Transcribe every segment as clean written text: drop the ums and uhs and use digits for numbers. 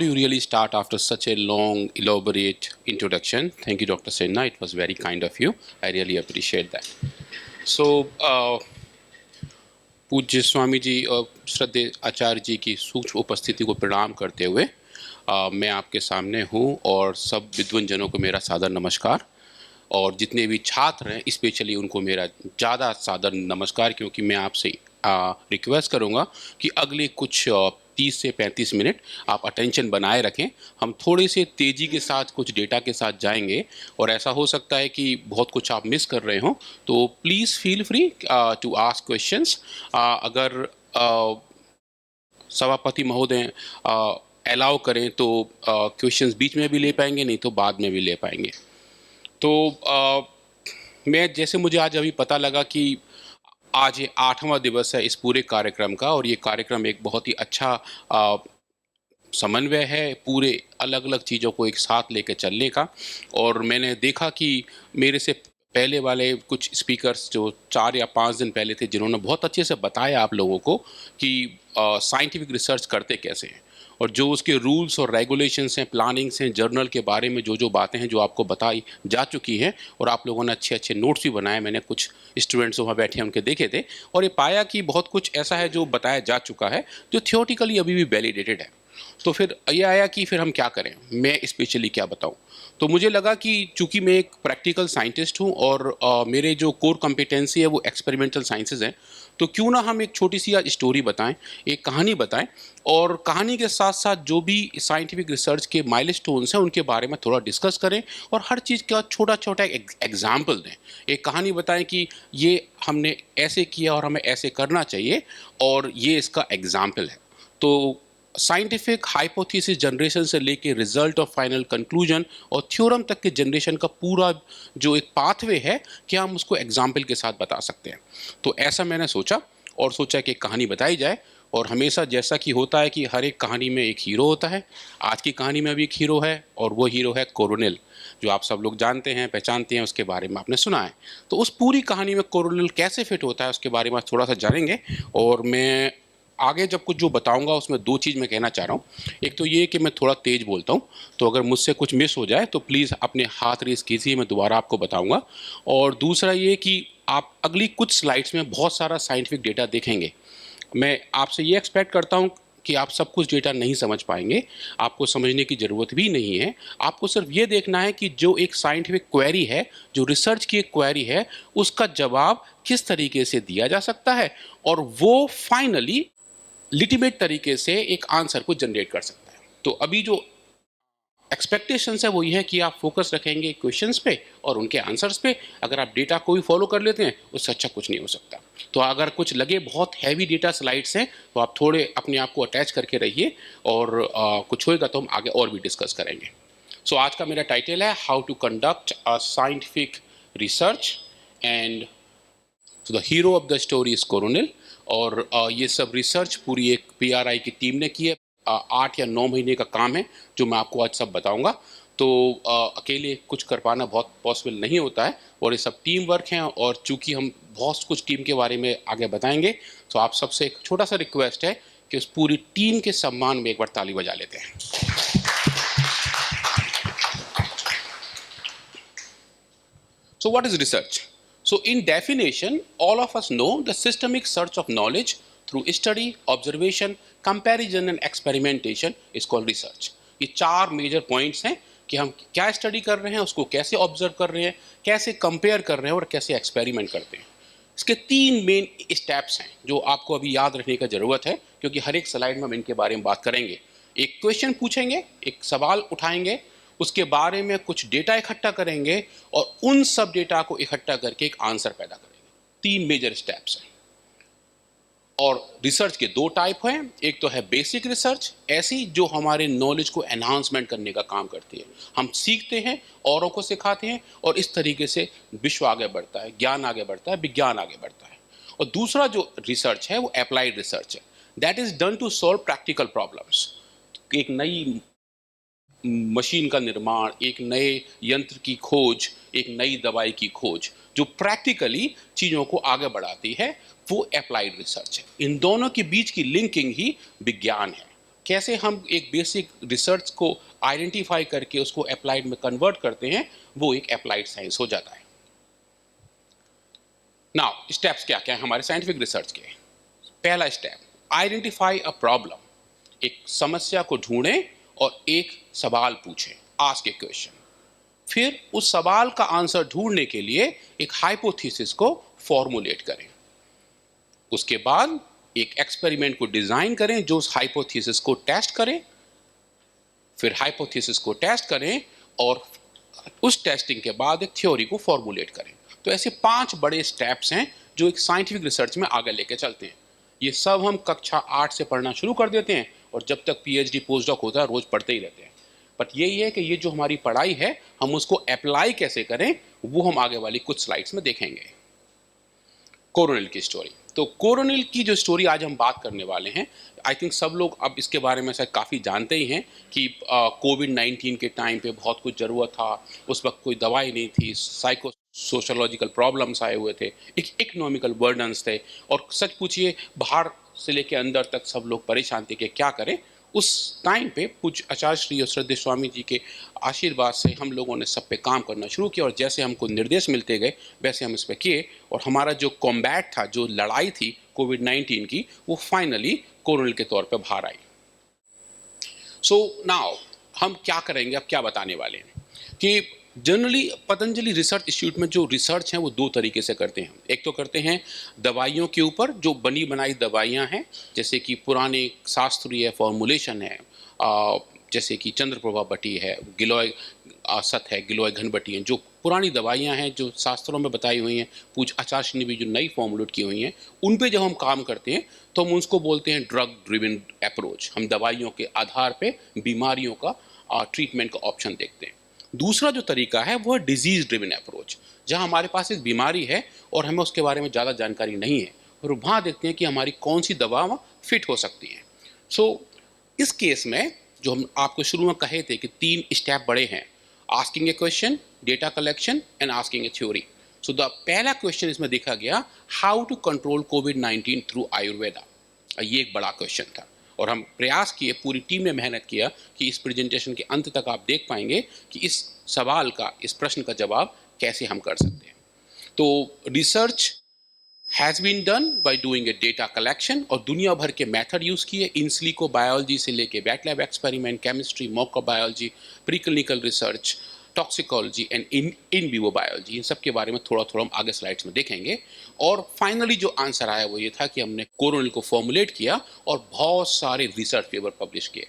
do you really start after such a long, elaborate introduction? Thank you, Dr. Sinha. It was very kind of you. I really appreciate that. So, पूज्य स्वामी जी और श्रद्धेय आचार्य जी की सूक्ष्म उपस्थिति को प्रणाम करते हुए मैं आपके सामने हूँ और सब विद्वान जनों को मेरा सादर नमस्कार और जितने भी छात्र हैं स्पेशली उनको मेरा ज़्यादा सादर नमस्कार, क्योंकि मैं आपसे रिक्वेस्ट करूँगा कि अगले कुछ 30 से 35 मिनट आप अटेंशन बनाए रखें। हम थोड़ी सी तेज़ी के साथ कुछ डेटा के साथ जाएंगे और ऐसा हो सकता है कि बहुत कुछ आप मिस कर रहे हों, तो please feel free to ask questions. अगर सभापति महोदय अलाउ करें तो क्वेश्चंस बीच में भी ले पाएंगे, नहीं तो बाद में भी ले पाएंगे। तो मैं जैसे मुझे आज अभी पता लगा कि आज ये 8वां दिवस है इस पूरे कार्यक्रम का, और ये कार्यक्रम एक बहुत ही अच्छा समन्वय है पूरे अलग अलग चीज़ों को एक साथ लेकर चलने का। और मैंने देखा कि मेरे से पहले वाले कुछ स्पीकर्स जो 4 या 5 दिन पहले थे, जिन्होंने बहुत अच्छे से बताया आप लोगों को कि साइंटिफिक रिसर्च करते कैसे हैं और जो उसके रूल्स और रेगुलेशंस हैं, प्लानिंग्स हैं, जर्नल के बारे में जो बातें हैं जो आपको बताई जा चुकी हैं, और आप लोगों ने अच्छे अच्छे नोट्स भी बनाए। मैंने कुछ स्टूडेंट्स वहाँ बैठे हैं उनके देखे थे और ये पाया कि बहुत कुछ ऐसा है जो बताया जा चुका है जो थियोरेटिकली अभी भी वैलिडेटेड है। तो फिर ये आया कि फिर हम क्या करें, मैं स्पेशली क्या बताऊं। तो मुझे लगा कि चूंकि मैं एक प्रैक्टिकल साइंटिस्ट हूं और मेरे जो कोर कॉम्पिटेंसी है वो एक्सपेरिमेंटल साइंसेज हैं, तो क्यों ना हम एक छोटी सी स्टोरी बताएं, एक कहानी बताएं, और कहानी के साथ साथ जो भी साइंटिफिक रिसर्च के माइलस्टोन्स हैं उनके बारे में थोड़ा डिस्कस करें और हर चीज़ का छोटा छोटा एग्जाम्पल दें। एक कहानी बताएं कि ये हमने ऐसे किया और हमें ऐसे करना चाहिए और ये इसका एग्जाम्पल है। तो साइंटिफिक हाइपोथेसिस जनरेशन से लेके रिजल्ट और फाइनल कंक्लूजन और थ्योरम तक के जनरेशन का पूरा जो एक पाथवे है कि हम उसको एग्जाम्पल के साथ बता सकते हैं। तो ऐसा मैंने सोचा और सोचा कि एक कहानी बताई जाए। और हमेशा जैसा कि होता है कि हर एक कहानी में एक हीरो होता है, आज की कहानी में भी एक हीरो है और वो हीरो है कोरोनिल, जो आप सब लोग जानते हैं, पहचानते हैं, उसके बारे में आपने सुना है। तो उस पूरी कहानी में कोरोनिल कैसे फिट होता है उसके बारे में थोड़ा सा जानेंगे। और मैं आगे जब कुछ जो बताऊंगा उसमें 2 चीज़ मैं कहना चाह रहा हूँ। एक तो ये कि मैं थोड़ा तेज़ बोलता हूँ, तो अगर मुझसे कुछ मिस हो जाए तो प्लीज़ अपने हाथ रेस कीजिए, मैं दोबारा आपको बताऊंगा। और दूसरा ये कि आप अगली कुछ स्लाइड्स में बहुत सारा साइंटिफिक डेटा देखेंगे। मैं आपसे ये एक्सपेक्ट करता हूँ कि आप सब कुछ डेटा नहीं समझ पाएंगे, आपको समझने की ज़रूरत भी नहीं है। आपको सिर्फ ये देखना है कि जो एक साइंटिफिक क्वेरी है, जो रिसर्च की एक क्वेरी है, उसका जवाब किस तरीके से दिया जा सकता है और वो फाइनली लिटिमेट तरीके से एक आंसर को जनरेट कर सकता है। तो अभी जो एक्सपेक्टेशंस है वो ये है कि आप फोकस रखेंगे क्वेश्चंस पे और उनके आंसर्स पे। अगर आप डेटा को भी फॉलो कर लेते हैं उससे अच्छा कुछ नहीं हो सकता। तो अगर कुछ लगे बहुत हैवी डेटा स्लाइड्स हैं तो आप थोड़े अपने आप को अटैच करके रहिए, और कुछ होएगा तो हम आगे और भी डिस्कस करेंगे। सो आज का मेरा टाइटल है how to conduct a scientific research and तो the hero of the story is Coronil. और ये सब रिसर्च पूरी एक पीआरआई की टीम ने की है। 8 या 9 महीने का काम है जो मैं आपको आज सब बताऊंगा। तो अकेले कुछ कर पाना बहुत पॉसिबल नहीं होता है और ये सब टीम वर्क है। और चूंकि हम बहुत कुछ टीम के बारे में आगे बताएंगे, तो आप सबसे एक छोटा सा रिक्वेस्ट है कि उस पूरी टीम के सम्मान में एक बार ताली बजा लेते हैं। So what is research? So in definition, all of us know the systemic search of knowledge through study, observation, comparison and experimentation is called research. ये 4 मेजर पॉइंट्स हैं कि हम क्या स्टडी कर रहे हैं, उसको कैसे ऑब्जर्व कर रहे हैं, कैसे कंपेयर कर रहे हैं और कैसे एक्सपेरिमेंट करते हैं। इसके 3 मेन स्टेप्स हैं जो आपको अभी याद रखने की ज़रूरत है, क्योंकि हर एक स्लाइड में हम इनके बारे में बात करेंगे। एक क्वेश्चन पूछेंगे, एक सवाल उठाएंगे, उसके बारे में कुछ डेटा इकट्ठा करेंगे और उन सब डेटा को इकट्ठा करके एक आंसर पैदा करेंगे। 3 मेजर स्टेप्स हैं। और रिसर्च के 2 टाइप हैं। एक तो है बेसिक रिसर्च, ऐसी जो हमारे नॉलेज को एनहांसमेंट करने का काम करती है। हम सीखते हैं, औरों को सिखाते हैं और इस तरीके से विश्व आगे बढ़ता है, ज्ञान आगे बढ़ता है, विज्ञान आगे बढ़ता है। और दूसरा जो रिसर्च है वो अप्लाइड रिसर्च है। That is done to solve practical problems. एक नई मशीन का निर्माण, एक नए यंत्र की खोज, एक नई दवाई की खोज जो प्रैक्टिकली चीज़ों को आगे बढ़ाती है, वो अप्लाइड रिसर्च है। इन दोनों के बीच की लिंकिंग ही विज्ञान है। कैसे हम एक बेसिक रिसर्च को आइडेंटिफाई करके उसको अप्लाइड में कन्वर्ट करते हैं, वो एक अप्लाइड साइंस हो जाता है। नाउ स्टेप्स क्या क्या है हमारे साइंटिफिक रिसर्च के। पहला स्टेप, आइडेंटिफाई अ प्रॉब्लम, एक समस्या को ढूंढें और एक सवाल पूछें, आस्क ए क्वेश्चन। फिर उस सवाल का आंसर ढूंढने के लिए एक हाइपोथेसिस को फॉर्मुलेट करें। उसके बाद एक एक्सपेरिमेंट को डिजाइन करें जो उस हाइपोथेसिस को टेस्ट करे। फिर हाइपोथेसिस को टेस्ट करें और उस टेस्टिंग के बाद एक थ्योरी को फॉर्मुलेट करें। तो ऐसे 5 बड़े स्टेप्स हैं जो एक साइंटिफिक रिसर्च में आगे लेके चलते हैं। ये सब हम कक्षा 8 से पढ़ना शुरू कर देते हैं और जब तक पीएचडी पोस्टडॉक होता है रोज पढ़ते ही रहते हैं। बट यही है कि ये जो हमारी पढ़ाई है हम उसको अप्लाई कैसे करें वो हम आगे वाली कुछ स्लाइड्स में देखेंगे। कोरोनिल की स्टोरी। तो कोरोनिल की जो स्टोरी आज हम बात करने वाले हैं, आई थिंक सब लोग अब इसके बारे में शायद काफ़ी जानते ही हैं कि कोविड-19 के टाइम पे बहुत कुछ ज़रूरत था। उस वक्त कोई दवाई नहीं थी, साइको सोशोलॉजिकल प्रॉब्लम्स आए हुए थे, इकोनॉमिकल बर्डन्स थे और सच पूछिए बाहर से लेके अंदर तक सब लोग परेशान थे कि क्या करें। उस टाइम पे पूज्य आचार्य श्री और श्रद्धेय स्वामी जी के आशीर्वाद से हम लोगों ने सब पे काम करना शुरू किया और जैसे हमको निर्देश मिलते गए वैसे हम इस पे किए और हमारा जो कॉम्बैट था, जो लड़ाई थी कोविड-19 की, वो फाइनली कोरोनिल के तौर पे बाहर आई। सो नाउ हम क्या करेंगे, अब क्या बताने वाले हैं कि जनरली पतंजलि रिसर्च इंस्टीट्यूट में जो रिसर्च है वो 2 तरीके से करते हैं। एक तो करते हैं दवाइयों के ऊपर, जो बनी बनाई दवाइयाँ हैं, जैसे कि पुराने शास्त्रीय फॉर्मुलेशन है, जैसे कि चंद्रप्रभा बटी है, गिलोय सत है, गिलोय घनबटी हैं, जो पुरानी दवाइयाँ हैं जो शास्त्रों में बताई हुई हैं, पूज्य आचार्य श्री ने भी जो नई फॉर्मुलेट की हुई हैं, उन पे जब हम काम करते हैं तो हम उसको बोलते हैं ड्रग ड्रिवन अप्रोच। हम दवाइयों के आधार पे बीमारियों का ट्रीटमेंट का ऑप्शन देखते हैं। दूसरा जो तरीका है वो है डिजीज ड्रिवन अप्रोच, जहां हमारे पास एक बीमारी है और हमें उसके बारे में ज़्यादा जानकारी नहीं है और वहाँ देखते हैं कि हमारी कौन सी दवा फिट हो सकती है। सो इस केस में जो हम आपको शुरू में कहे थे कि 3 स्टेप बड़े हैं, asking a question, data collection and asking a theory. So the पहला क्वेश्चन इसमें देखा गया, हाउ टू कंट्रोल कोविड-19 थ्रू आयुर्वेदा। ये एक बड़ा क्वेश्चन था और हम प्रयास किए, पूरी टीम ने मेहनत किया कि इस प्रेजेंटेशन के अंत तक आप देख पाएंगे कि इस सवाल का, इस प्रश्न का जवाब कैसे हम कर सकते हैं। तो research has been done by doing a data collection और दुनिया भर के मेथड यूज़ किए, इन सिलिको बायोलॉजी से लेके wet lab experiment, chemistry, microbiology, preclinical research, toxicology and in vivo biology. इन सब के बारे में थोड़ा थोड़ा हम आगे स्लाइड्स में देखेंगे। और फाइनली जो आंसर आया वो ये था कि हमने कोरोनिल को फॉर्मुलेट किया और बहुत सारे रिसर्च पेपर पब्लिश किए।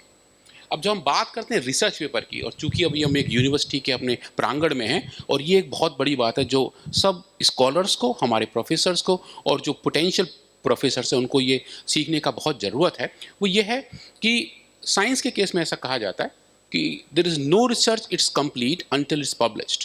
अब जब हम बात करते हैं रिसर्च पेपर की, और चूंकि अभी हम एक यूनिवर्सिटी के अपने प्रांगण में हैं और ये एक बहुत बड़ी बात है जो सब स्कॉलर्स को, हमारे प्रोफेसर्स को और जो पोटेंशियल प्रोफेसर्स हैं उनको ये सीखने का बहुत ज़रूरत है, वो ये है कि साइंस के केस में ऐसा कहा जाता है कि there is no research it's complete until it's published.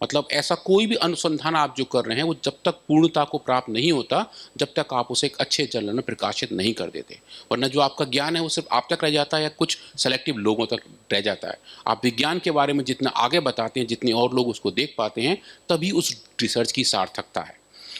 मतलब ऐसा कोई भी अनुसंधान आप जो कर रहे हैं वो जब तक पूर्णता को प्राप्त नहीं होता, जब तक आप उसे एक अच्छे जर्नल में प्रकाशित नहीं कर देते, वरना जो आपका ज्ञान है वो सिर्फ आप तक रह जाता है या कुछ सेलेक्टिव लोगों तक रह जाता है। आप विज्ञान के बारे में जितना आगे बताते हैं, जितने और लोग उसको देख पाते हैं, तभी उस रिसर्च की सार्थकता है।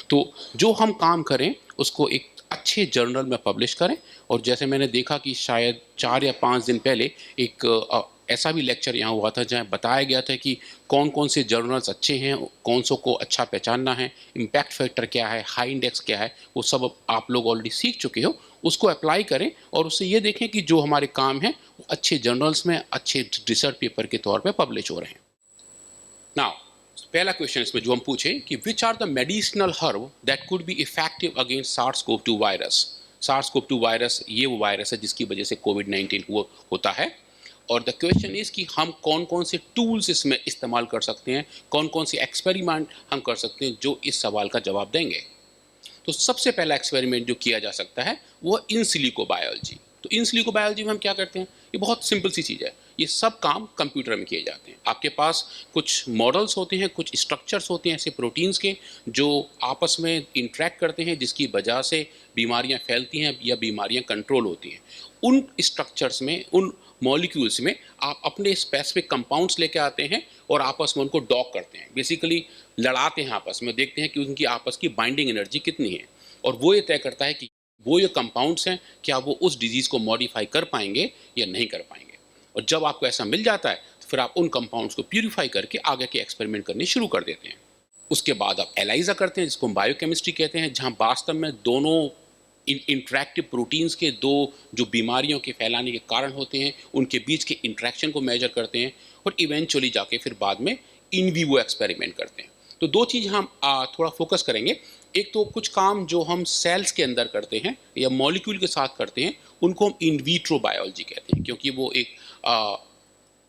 तो जो हम काम करें उसको एक अच्छे जर्नल में पब्लिश करें। और जैसे मैंने देखा कि शायद 4 या 5 दिन पहले एक ऐसा भी लेक्चर यहाँ हुआ था जहाँ बताया गया था कि कौन कौन से जर्नल्स अच्छे हैं, कौन सो को अच्छा पहचानना है, इम्पैक्ट फैक्टर क्या है, हाई इंडेक्स क्या है, वो सब आप लोग ऑलरेडी सीख चुके हो। उसको अप्लाई करें और उससे ये देखें कि जो हमारे काम हैं वो अच्छे जर्नल्स में, अच्छे रिसर्च पेपर के तौर पर पब्लिश हो रहे हैं। नाउ पहला क्वेश्चन इसमें जो हम पूछे कि which are the medicinal herb that could be effective against SARS-CoV-2 virus. SARS-CoV-2 virus ये वो वायरस है जिसकी वजह से कोविड-19 होता है। और द क्वेश्चन इज कि हम कौन कौन से टूल्स इसमें इस्तेमाल कर सकते हैं, कौन कौन से एक्सपेरिमेंट हम कर सकते हैं जो इस सवाल का जवाब देंगे। तो सबसे पहला एक्सपेरिमेंट जो किया जा सकता है वो इन सिलिको बायोलॉजी। तो इन सिलिको बायोलॉजी में हम क्या करते हैं, ये बहुत सिंपल सी चीज़ है, ये सब काम कंप्यूटर में किए जाते हैं। आपके पास कुछ मॉडल्स होते हैं, कुछ स्ट्रक्चर्स होते हैं ऐसे प्रोटीन्स के जो आपस में इंटरेक्ट करते हैं, जिसकी वजह से बीमारियां फैलती हैं या बीमारियां कंट्रोल होती हैं। उन स्ट्रक्चर्स में, उन मॉलिक्यूल्स में आप अपने स्पेसिफिक कंपाउंड्स लेके आते हैं और आपस में उनको डॉक करते हैं, बेसिकली लड़ाते हैं आपस में, देखते हैं कि उनकी आपस की बाइंडिंग एनर्जी कितनी है और वो ये तय करता है कि वो ये कंपाउंड्स हैं, क्या वो उस डिजीज़ को मॉडिफाई कर पाएंगे या नहीं कर पाएंगे। और जब आपको ऐसा मिल जाता है तो फिर आप उन कंपाउंड्स को प्यूरिफाई करके आगे के एक्सपेरिमेंट करने शुरू कर देते हैं। उसके बाद आप एलाइजा करते हैं, जिसको हम बायोकेमिस्ट्री कहते हैं, जहाँ वास्तव में दोनों इंटरैक्टिव प्रोटीन्स के दो जो बीमारियों के फैलाने के कारण होते हैं उनके बीच के इंटरेक्शन को मेजर करते हैं और इवेंचुअली जाके फिर बाद में इन वीवो एक्सपेरिमेंट करते हैं। तो दो चीज़ हम थोड़ा फोकस करेंगे। एक तो कुछ काम जो हम सेल्स के अंदर करते हैं या मॉलिक्यूल के साथ करते हैं उनको हम इन विट्रो बायोलॉजी कहते हैं, क्योंकि वो एक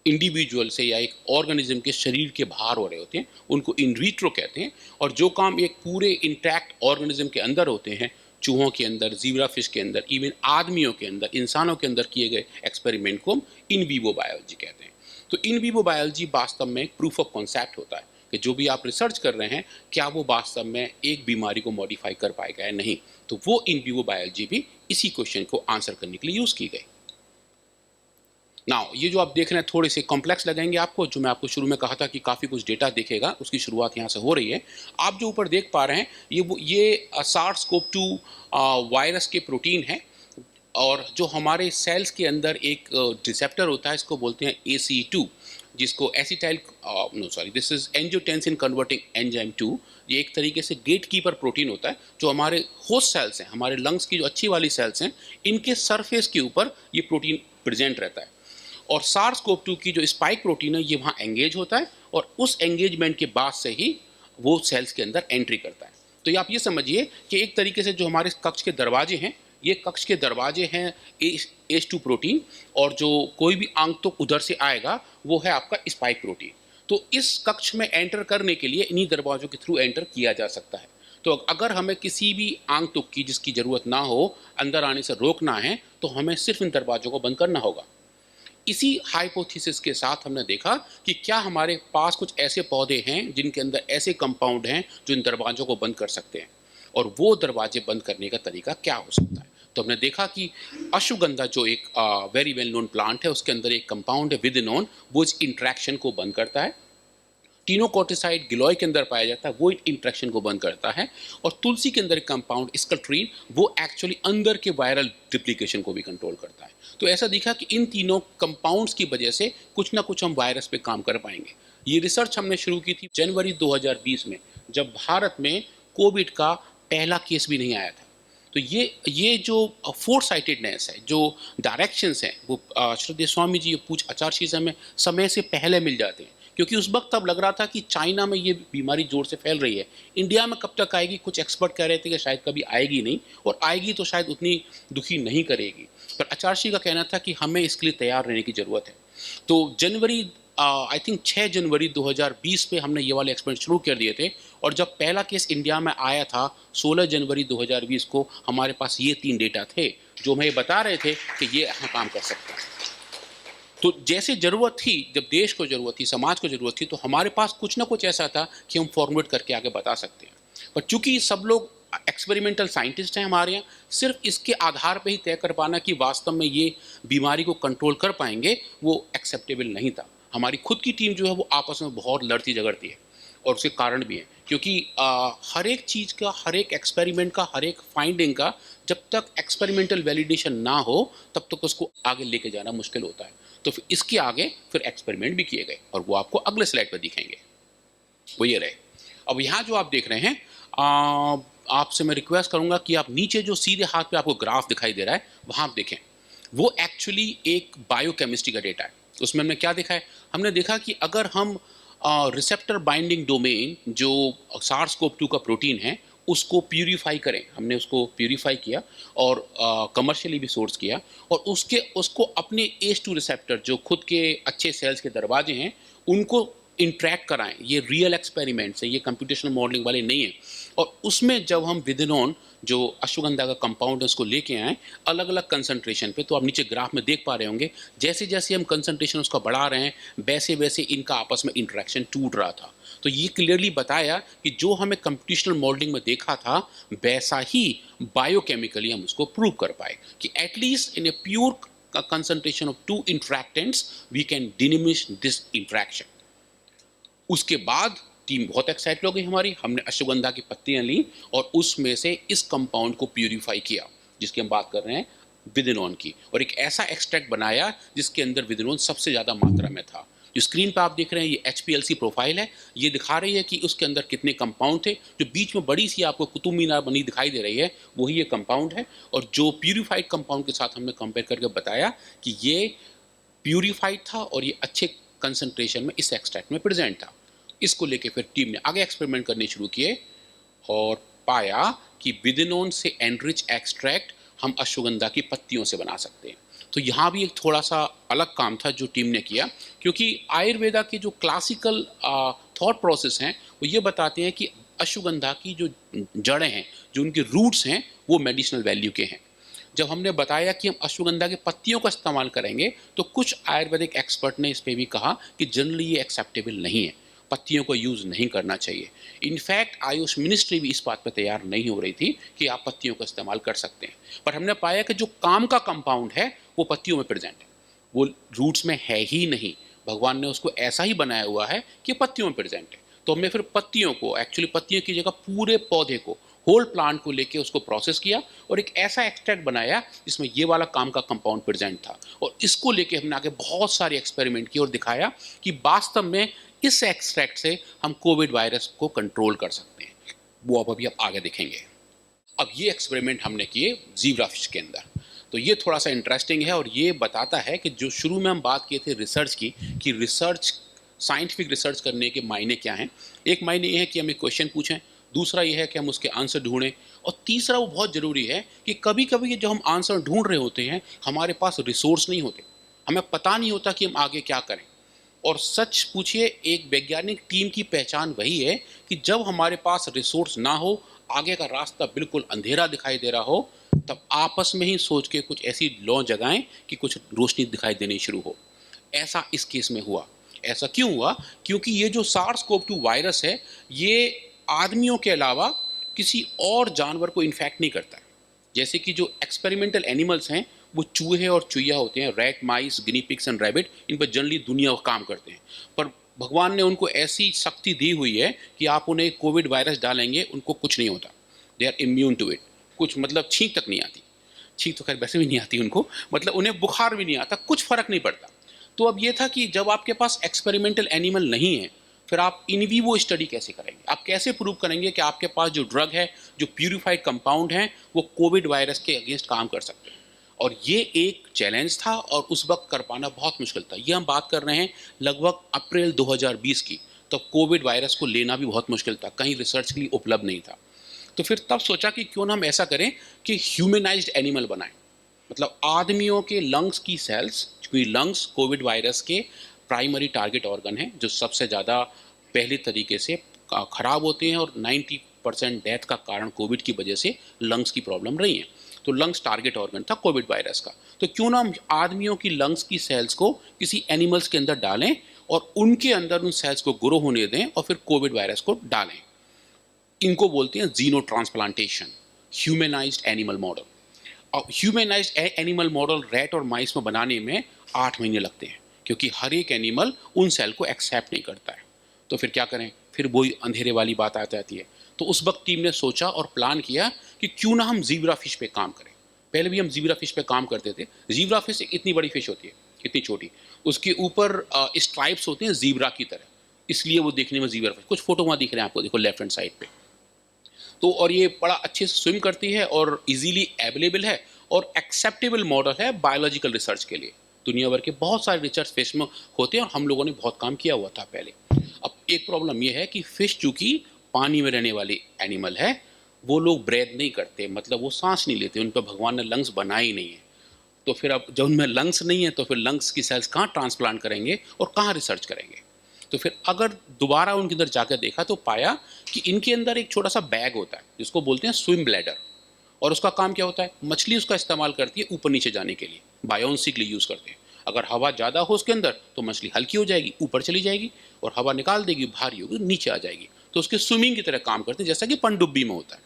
इंडिविजुअल से या एक ऑर्गेनिज्म के शरीर के बाहर हो रहे होते हैं, उनको इन विट्रो कहते हैं। और जो काम एक पूरे इंटैक्ट ऑर्गेनिज्म के अंदर होते हैं, चूहों के अंदर, ज़ीब्रा फिश के अंदर, इवन आदमियों के अंदर, इंसानों के अंदर किए गए एक्सपेरिमेंट को हम इन वीवो बायोलॉजी कहते हैं। तो इन वीवो बायोलॉजी वास्तव में एक प्रूफ ऑफ कॉन्सेप्ट होता है कि जो भी आप रिसर्च कर रहे हैं क्या वो वास्तव में एक बीमारी को मॉडिफाई कर पाएगा या नहीं। तो वो इन वीवो बायोलॉजी भी इसी क्वेश्चन को आंसर करने के लिए यूज़ की गई। नाउ ये जो आप देख रहे हैं थोड़े से कॉम्प्लेक्स लगेंगे आपको, जो मैं आपको शुरू में कहा था कि काफ़ी कुछ डेटा दिखेगा, उसकी शुरुआत यहाँ से हो रही है। आप जो ऊपर देख पा रहे हैं ये SARS-CoV-2 वायरस के प्रोटीन है, और जो हमारे सेल्स के अंदर एक रिसेप्टर होता है, इसको बोलते हैं ACE2, जिसको acetyl this is angiotensin converting enzyme 2। ये एक तरीके से गेट कीपर प्रोटीन होता है जो हमारे होस्ट सेल्स हैं, हमारे लंग्स की जो अच्छी वाली सेल्स हैं, इनके सरफेस के ऊपर ये प्रोटीन प्रेजेंट रहता है। और SARS-CoV-2 की जो स्पाइक प्रोटीन है ये वहाँ एंगेज होता है और उस एंगेजमेंट के बाद से ही वो सेल्स के अंदर एंट्री करता है। तो ये आप ये समझिए कि एक तरीके से जो हमारे कक्ष के दरवाजे हैं, ये कक्ष के दरवाजे हैं H2 प्रोटीन, और जो कोई भी आगंतुक उधर से आएगा वो है आपका स्पाइक प्रोटीन। तो इस कक्ष में एंटर करने के लिए इन्हीं दरवाजों के थ्रू एंटर किया जा सकता है। तो अगर हमें किसी भी आगंतुक की जिसकी ज़रूरत ना हो अंदर आने से रोकना है तो हमें सिर्फ इन दरवाजों को बंद करना होगा। इसी हाइपोथेसिस के साथ हमने देखा कि क्या हमारे पास कुछ ऐसे पौधे हैं जिनके अंदर ऐसे कंपाउंड हैं जो इन दरवाजों को बंद कर सकते हैं, और वो दरवाजे बंद करने का तरीका क्या हो सकता है। तो हमने देखा कि अश्वगंधा जो एक वेरी वेल नोन प्लांट है, उसके अंदर एक कंपाउंड है विदिनोन, वो इस इंट्रैक्शन को बंद करता है। टीनोकॉर्टिसाइड गिलोय के अंदर पाया जाता है, वो इंट्रैक्शन को बंद करता है। और तुलसी के अंदर एक कंपाउंड स्कल्ट्रीन, वो एक्चुअली अंदर के वायरल रिप्लिकेशन को भी कंट्रोल करता है। तो ऐसा दिखा कि इन तीनों कंपाउंड्स की वजह से कुछ ना कुछ हम वायरस पे काम कर पाएंगे। ये रिसर्च हमने शुरू की थी जनवरी 2020 में, जब भारत में कोविड का पहला केस भी नहीं आया था। तो ये जो फोर साइटेडनेस है, जो डायरेक्शंस हैं, वो श्रद्धेय स्वामी जी ये पूछ आचार्य से हमें समय से पहले मिल जाते हैं, क्योंकि उस वक्त तब लग रहा था कि चाइना में ये बीमारी जोर से फैल रही है, इंडिया में कब तक आएगी। कुछ एक्सपर्ट कह रहे थे कि शायद कभी आएगी नहीं, और आएगी तो शायद उतनी दुखी नहीं करेगी। पर आचार्य का कहना था कि हमें इसके लिए तैयार रहने की ज़रूरत है। तो जनवरी आई थिंक 6 जनवरी 2020 पे हमने ये वाले एक्सपेरिमेंट शुरू कर दिए थे, और जब पहला केस इंडिया में आया था 16 जनवरी 2020 को, हमारे पास ये 3 डेटा थे जो हमें बता रहे थे कि ये यहाँ काम कर सकता है। तो जैसे ज़रूरत थी, जब देश को ज़रूरत थी, समाज को ज़रूरत थी, तो हमारे पास कुछ ना कुछ ऐसा था कि हम फॉर्मुलेट करके आगे बता सकते हैं। पर चूंकि सब लोग एक्सपेरिमेंटल साइंटिस्ट हैं हमारे यहाँ, सिर्फ इसके आधार पे ही तय कर पाना कि वास्तव में ये बीमारी को कंट्रोल कर पाएंगे, वो एक्सेप्टेबल नहीं था। हमारी खुद की टीम जो है वो आपस में बहुत लड़ती झगड़ती है, और उसके कारण भी है, क्योंकि हर एक चीज़ का, हर एक एक्सपेरिमेंट का, हर एक फाइंडिंग का जब तक एक्सपेरिमेंटल वैलिडेशन ना हो तब तक उसको आगे लेके जाना मुश्किल होता है। तो फिर इसके आगे फिर एक्सपेरिमेंट भी किए गए, और वो आपको अगले स्लाइड पर दिखेंगे। वो ये रहे। अब यहाँ जो आप देख रहे हैं, आपसे मैं रिक्वेस्ट करूँगा कि आप नीचे जो सीधे हाथ पे आपको ग्राफ दिखाई दे रहा है वहाँ आप देखें, वो एक्चुअली एक बायोकेमिस्ट्री का डेटा है। उसमें हमने क्या देखा है, हमने देखा कि अगर हम रिसेप्टर बाइंडिंग डोमेन जो SARS-CoV-2 का प्रोटीन है उसको प्यूरीफाई करें, हमने उसको प्यूरीफाई किया और कमर्शियली भी सोर्स किया, और उसको अपने H2 रिसेप्टर जो खुद के अच्छे सेल्स के दरवाजे हैं उनको इंट्रैक्ट कराएं। ये रियल एक्सपेरिमेंट्स है, ये कंप्यूटेशनल मॉडलिंग वाले नहीं है। और उसमें जब हम विदिनोन जो अश्वगंधा का कंपाउंड है उसको लेके आए अलग अलग कंसंट्रेशन पे, तो आप नीचे ग्राफ में देख पा रहे होंगे जैसे जैसे हम कंसंट्रेशन उसका बढ़ा रहे हैं वैसे वैसे इनका आपस में इंटरेक्शन टूट रहा था। तो ये क्लियरली बताया कि जो हमें कंप्यूटेशनल मॉडलिंग में देखा था वैसा ही बायोकेमिकली हम उसको प्रूव कर पाए कि at least in a pure concentration of two interactants we can diminish this interaction। उसके बाद टीम बहुत एक्साइटेड हो गई हमारी, हमने अश्वगंधा की पत्तियां ली और उसमें से इस कंपाउंड को प्यूरिफाई किया, जिसकी हम बात कर रहे हैं विदिनोन की, और एक ऐसा एक्सट्रैक्ट बनाया जिसके अंदर विदिनोन सबसे ज़्यादा मात्रा में था। जो स्क्रीन पर आप देख रहे हैं ये HPLC प्रोफाइल है, ये दिखा रही है कि उसके अंदर कितने कंपाउंड थे। जो बीच में बड़ी सी आपको कुतुब मीनार बनी दिखाई दे रही है वही ये कंपाउंड है, और जो प्यूरिफाइड कंपाउंड के साथ हमने कंपेयर करके बताया कि ये प्यूरिफाइड था और ये अच्छे कंसंट्रेशन में इस एक्सट्रैक्ट में प्रेजेंट था। इसको लेके फिर टीम ने आगे एक्सपेरिमेंट करने शुरू किए और पाया कि विदिनोन से एनरिच एक्सट्रैक्ट हम अश्वगंधा की पत्तियों से बना सकते हैं। तो यहाँ भी एक थोड़ा सा अलग काम था जो टीम ने किया, क्योंकि आयुर्वेदा के जो क्लासिकल थॉट प्रोसेस हैं वो ये बताते हैं कि अश्वगंधा की जो जड़ें हैं, जो उनके रूट्स हैं, वो मेडिसिनल वैल्यू के हैं। जब हमने बताया कि हम अश्वगंधा के पत्तियों का इस्तेमाल करेंगे तो कुछ आयुर्वेदिक एक्सपर्ट ने इस पर भी कहा कि जनरली ये एक्सेप्टेबल नहीं है, पत्तियों को यूज़ नहीं करना चाहिए। इनफैक्ट आयुष मिनिस्ट्री भी इस बात पर तैयार नहीं हो रही थी कि आप पत्तियों का इस्तेमाल कर सकते हैं, पर हमने पाया कि जो काम का कंपाउंड है वो पत्तियों में प्रेजेंट है, वो रूट्स में है ही नहीं। भगवान ने उसको ऐसा ही बनाया हुआ है कि पत्तियों में प्रेजेंट है। तो हमने फिर पत्तियों को, एक्चुअली पत्तियों की जगह पूरे पौधे को, होल प्लांट को लेके उसको प्रोसेस किया और एक ऐसा एक्सट्रैक्ट बनाया जिसमें ये वाला काम का कंपाउंड प्रेजेंट था। और इसको लेके हमने आगे बहुत सारे एक्सपेरिमेंट किए और दिखाया कि वास्तव में इस एक्सट्रैक्ट से हम कोविड वायरस को कंट्रोल कर सकते हैं। वो अब अभी आप आगे देखेंगे। अब ये एक्सपेरिमेंट हमने किए ज़ीब्रा फिश के अंदर। तो ये थोड़ा सा इंटरेस्टिंग है और ये बताता है कि जो शुरू में हम बात किए थे रिसर्च की, कि रिसर्च, साइंटिफिक रिसर्च करने के मायने क्या हैं। एक मायने ये है कि हम एक क्वेश्चन पूछें, दूसरा ये है कि हम उसके आंसर ढूंढें, और तीसरा वो बहुत ज़रूरी है कि कभी कभी जो हम आंसर ढूंढ रहे होते हैं हमारे पास रिसोर्स नहीं होते, हमें पता नहीं होता कि हम आगे क्या करें। और सच पूछिए, एक वैज्ञानिक टीम की पहचान वही है कि जब हमारे पास रिसोर्स ना हो, आगे का रास्ता बिल्कुल अंधेरा दिखाई दे रहा हो, तब आपस में ही सोच के कुछ ऐसी लौ जगाएं कि कुछ रोशनी दिखाई देनी शुरू हो। ऐसा इस केस में हुआ। ऐसा क्यों हुआ? क्योंकि ये जो SARS-CoV-2 वायरस है, ये आदमियों के अलावा किसी और जानवर को इन्फेक्ट नहीं करता है। जैसे कि जो एक्सपेरिमेंटल एनिमल्स हैं वो चूहे और चुहिया होते हैं, rat, mice, guinea pigs and rabbit, इन पर जनरली दुनिया काम करते हैं। पर भगवान ने उनको ऐसी शक्ति दी हुई है कि आप उन्हें कोविड वायरस डालेंगे उनको कुछ नहीं होता, they are immune to it. कुछ मतलब छींक तक नहीं आती, छींक तो खैर वैसे भी नहीं आती उनको, मतलब उन्हें बुखार भी नहीं आता, कुछ फर्क नहीं पड़ता। तो अब ये था कि जब आपके पास एक्सपेरिमेंटल एनिमल नहीं है, फिर आप इन वीवो स्टडी कैसे करेंगे? आप कैसे प्रूव करेंगे कि आपके पास जो ड्रग है, जो प्यूरिफाइड कंपाउंड है, वो कोविड वायरस के अगेंस्ट काम कर सकते हैं? और ये एक चैलेंज था और उस वक्त कर पाना बहुत मुश्किल था। ये हम बात कर रहे हैं लगभग अप्रैल 2020 की, तब कोविड वायरस को लेना भी बहुत मुश्किल था, कहीं रिसर्च के लिए उपलब्ध नहीं था। तो फिर तब सोचा कि क्यों ना हम ऐसा करें कि ह्यूमनाइज्ड एनिमल बनाएं, मतलब आदमियों के लंग्स की सेल्स, क्योंकि लंग्स कोविड वायरस के प्राइमरी टारगेट ऑर्गन हैं, जो सबसे ज़्यादा पहले तरीके से ख़राब होते हैं, और 90% डेथ का कारण कोविड की वजह से लंग्स की प्रॉब्लम रही है। तो लंग्स टारगेट ऑर्गन था कोविड वायरस का। तो क्यों ना हम आदमियों की लंग्स की सेल्स को किसी एनिमल्स के अंदर डालें और उनके अंदर उन सेल्स को ग्रो होने दें और फिर कोविड वायरस को डालें। इनको बोलते हैं जीनो ट्रांसप्लांटेशन, ह्यूमनाइज्ड एनिमल मॉडल। और ह्यूमनाइज्ड एनिमल मॉडल रैट और माइस में बनाने में 8 महीने लगते हैं, क्योंकि हर एक एनिमल उन सेल को एक्सेप्ट नहीं करता है। तो फिर क्या करें? फिर वही अंधेरे वाली बात आ जाती है। तो उस वक्त टीम ने सोचा और प्लान किया कि क्यों ना हम ज़ीब्रा फिश पे काम करें। पहले भी हम ज़ीब्रा फिश पे काम करते थे। ज़ीब्रा फिश एक इतनी बड़ी फिश होती है, इतनी छोटी, उसके ऊपर स्ट्राइप्स होते हैं ज़ीब्रा की तरह, इसलिए वो देखने में ज़ीब्रा फिश। कुछ फोटो वहाँ दिख रहे हैं आपको, देखो लेफ्ट हैंड साइड पे। तो और ये बड़ा अच्छे से स्विम करती है और इजीली अवेलेबल है और एक्सेप्टेबल मॉडल है बायोलॉजिकल रिसर्च के लिए। दुनिया भर के बहुत सारे रिसर्च फिश में होते हैं और हम लोगों ने बहुत काम किया हुआ था पहले। अब एक प्रॉब्लम ये है कि फिश चूंकि पानी में रहने वाली एनिमल है, वो लोग ब्रेथ नहीं करते, मतलब वो सांस नहीं लेते, उन पर भगवान ने लंग्स बनाए ही नहीं है। तो फिर अब जब उनमें लंग्स नहीं है तो फिर लंग्स की सेल्स कहाँ ट्रांसप्लांट करेंगे और कहाँ रिसर्च करेंगे? तो फिर अगर दोबारा उनके अंदर जाकर देखा तो पाया कि इनके अंदर एक छोटा सा बैग होता है जिसको बोलते हैं स्विम ब्लैडर। और उसका काम क्या होता है? मछली उसका इस्तेमाल करती है ऊपर नीचे जाने के लिए, बायोन्सी के लिए यूज़ करते हैं। अगर हवा ज़्यादा हो उसके अंदर तो मछली हल्की हो जाएगी, ऊपर चली जाएगी, और हवा निकाल देगी, भारी होगी, नीचे आ जाएगी। तो उसके स्विमिंग की तरह काम करते हैं, जैसा कि पनडुब्बी में होता है।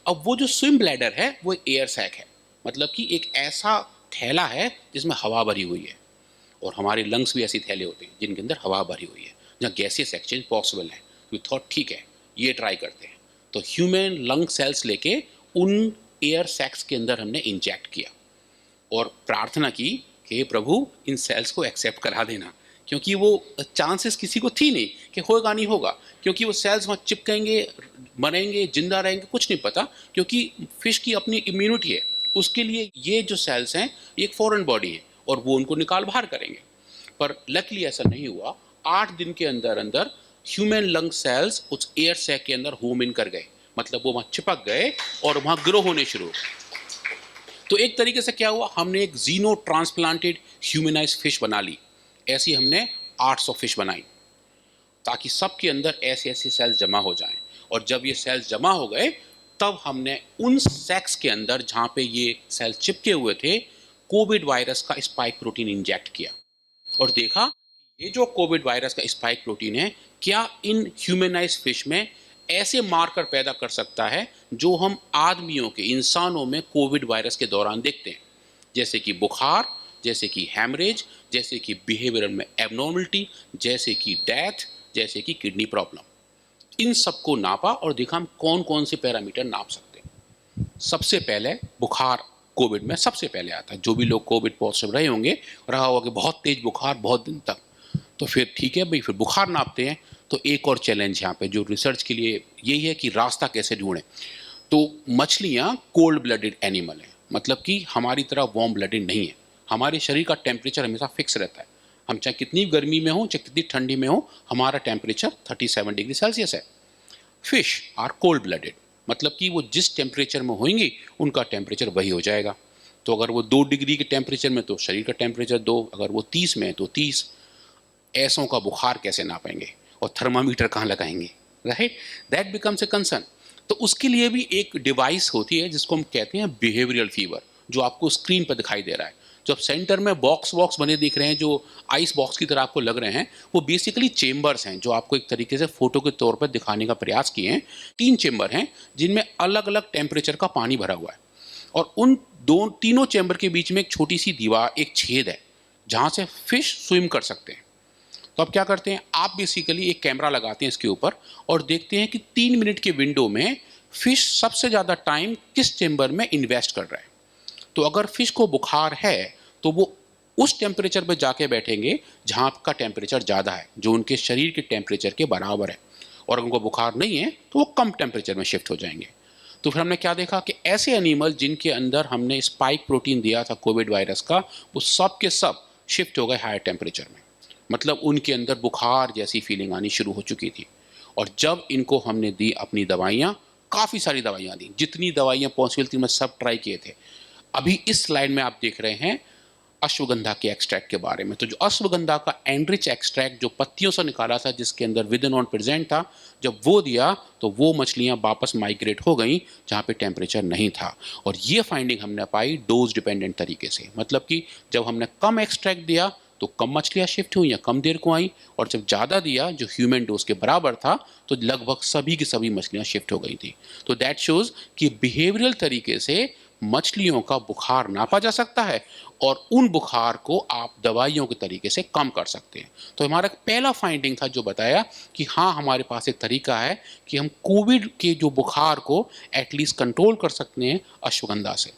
अब वो जो स्विम ब्लैडर है वो एयर सैक है, मतलब कि एक ऐसा थैला है जिसमें हवा भरी हुई है। और हमारे लंग्स भी ऐसे थैले होते हैं जिनके अंदर हवा भरी हुई है, जहाँ गैसियस एक्सचेंज पॉसिबल है। तो थॉट ठीक है, ये ट्राई करते हैं। तो ह्यूमन लंग सेल्स लेके उन एयर सैक्स के अंदर हमने इंजेक्ट किया और प्रार्थना की कि हे प्रभु इन सेल्स को एक्सेप्ट करा देना, क्योंकि वो चांसेस किसी को थी नहीं कि होगा नहीं होगा, क्योंकि वो सेल्स वहाँ चिपकेंगे, मरेंगे, जिंदा रहेंगे, कुछ नहीं पता, क्योंकि फिश की अपनी इम्यूनिटी है। उसके लिए ये जो सेल्स हैं ये एक फॉरेन बॉडी है और वो उनको निकाल बाहर करेंगे। पर लकीली ऐसा नहीं हुआ। 8 दिन के अंदर अंदर ह्यूमन लंग सेल्स उस एयर सैक के अंदर होम इन कर गए, मतलब वो वहाँ चिपक गए और वहाँ ग्रो होने शुरू हो गए। तो एक तरीके से क्या हुआ, हमने एक जीनो ट्रांसप्लांटेड ह्यूमनाइज फिश बना ली। ऐसी हमने 800 फिश बनाई ताकि सबके अंदर ऐसे ऐसे सेल्स जमा हो जाएं। और जब ये सेल्स जमा हो गए तब हमने उन सेक्स के अंदर जहाँ पे ये सेल्स चिपके हुए थे कोविड वायरस का स्पाइक प्रोटीन इंजेक्ट किया और देखा ये जो कोविड वायरस का स्पाइक प्रोटीन है क्या इन ह्यूमनाइज फिश में ऐसे मार्कर पैदा कर सकता है जो हम आदमियों के, इंसानों में कोविड वायरस के दौरान देखते हैं, जैसे कि बुखार, जैसे कि हैमरेज, जैसे कि बिहेवियरल में एबनॉर्मलिटी, जैसे कि डेथ, जैसे कि किडनी प्रॉब्लम। इन सबको नापा और देखा हम कौन कौन से पैरामीटर नाप सकते हैं। सबसे पहले बुखार कोविड में सबसे पहले आता है। जो भी लोग कोविड पॉजिटिव रहे होंगे, रहा होगा कि बहुत तेज बुखार बहुत दिन तक, तो फिर ठीक है भाई, फिर बुखार नापते हैं। तो एक और चैलेंज यहाँ पे जो रिसर्च के लिए यही है कि रास्ता कैसे ढूंढें। तो मछलियाँ कोल्ड ब्लडेड एनिमल है, मतलब कि हमारी तरह वार्म ब्लडेड नहीं है। हमारे शरीर का टेम्परेचर हमेशा फिक्स रहता है। हम चाहे कितनी गर्मी में हो चाहे कितनी ठंडी में हो, हमारा टेम्परेचर 37 डिग्री सेल्सियस है। फिश आर कोल्ड ब्लडेड, मतलब कि वो जिस टेम्परेचर में होंगी उनका टेम्परेचर वही हो जाएगा। तो अगर वो 2 डिग्री के टेम्परेचर में तो शरीर का टेम्परेचर 2, अगर वो 30 में है तो 30। ऐसों का बुखार कैसे नापेंगे और थर्मामीटर कहाँ लगाएंगे, right? That becomes a concern. तो उसके लिए भी एक डिवाइस होती है जिसको हम कहते हैं बिहेवियरल फीवर, जो आपको स्क्रीन पर दिखाई दे रहा है। जो आप सेंटर में बॉक्स बॉक्स बने दिख रहे हैं, जो आइस बॉक्स की तरह आपको लग रहे हैं, वो बेसिकली चेम्बर्स हैं जो आपको एक तरीके से फोटो के तौर पर दिखाने का प्रयास किए हैं। 3 चेम्बर हैं जिनमें अलग अलग टेम्परेचर का पानी भरा हुआ है और उन तीनों चेम्बर के बीच में एक छोटी सी दीवार, एक छेद है जहाँ से फिश स्विम कर सकते हैं। तो अब क्या करते हैं, आप बेसिकली एक कैमरा लगाते हैं इसके ऊपर और देखते हैं कि 3 मिनट के विंडो में फिश सबसे ज़्यादा टाइम किस चेम्बर में इन्वेस्ट कर रहा है। तो अगर फिश को बुखार है तो वो उस टेम्परेचर पर जाके बैठेंगे जहाँ आपका टेम्परेचर ज़्यादा है, जो उनके शरीर के टेम्परेचर के बराबर है। और अगर उनको बुखार नहीं है तो वो कम टेम्परेचर में शिफ्ट हो जाएंगे। तो फिर हमने क्या देखा कि ऐसे एनिमल जिनके अंदर हमने स्पाइक प्रोटीन दिया था कोविड वायरस का, वो सब के सब शिफ्ट हो गए हायर टेम्परेचर में, मतलब उनके अंदर बुखार जैसी फीलिंग आनी शुरू हो चुकी थी। और जब इनको हमने दी अपनी दवाइयाँ, काफ़ी सारी दवाइयाँ दी, जितनी दवाइयाँ पॉसिबल थी मैं सब ट्राई किए थे। अभी इस स्लाइड में आप देख रहे हैं अश्वगंधा के एक्सट्रैक्ट के बारे में। तो जो अश्वगंधा का एनरिच एक्सट्रैक्ट जो पत्तियों से निकाला था, जिसके अंदर विदनॉन प्रेजेंट था, जब वो दिया तो वो मछलियाँ वापस माइग्रेट हो गई जहाँ पे टेम्परेचर नहीं था। और ये फाइंडिंग हमने पाई डोज डिपेंडेंट तरीके से, मतलब कि जब हमने कम एक्सट्रैक्ट दिया तो कम मछलियाँ शिफ्ट हुई या कम देर को आई, और जब ज़्यादा दिया जो ह्यूमन डोज के बराबर था तो लगभग सभी की सभी मछलियाँ शिफ्ट हो गई थी। तो दैट शोज़ कि बिहेवियरल तरीके से मछलियों का बुखार नापा जा सकता है और उन बुखार को आप दवाइयों के तरीके से कम कर सकते हैं। तो हमारा पहला फाइंडिंग था जो बताया कि हाँ, हमारे पास एक तरीका है कि हम कोविड के जो बुखार को एटलीस्ट कंट्रोल कर सकते हैं अश्वगंधा से।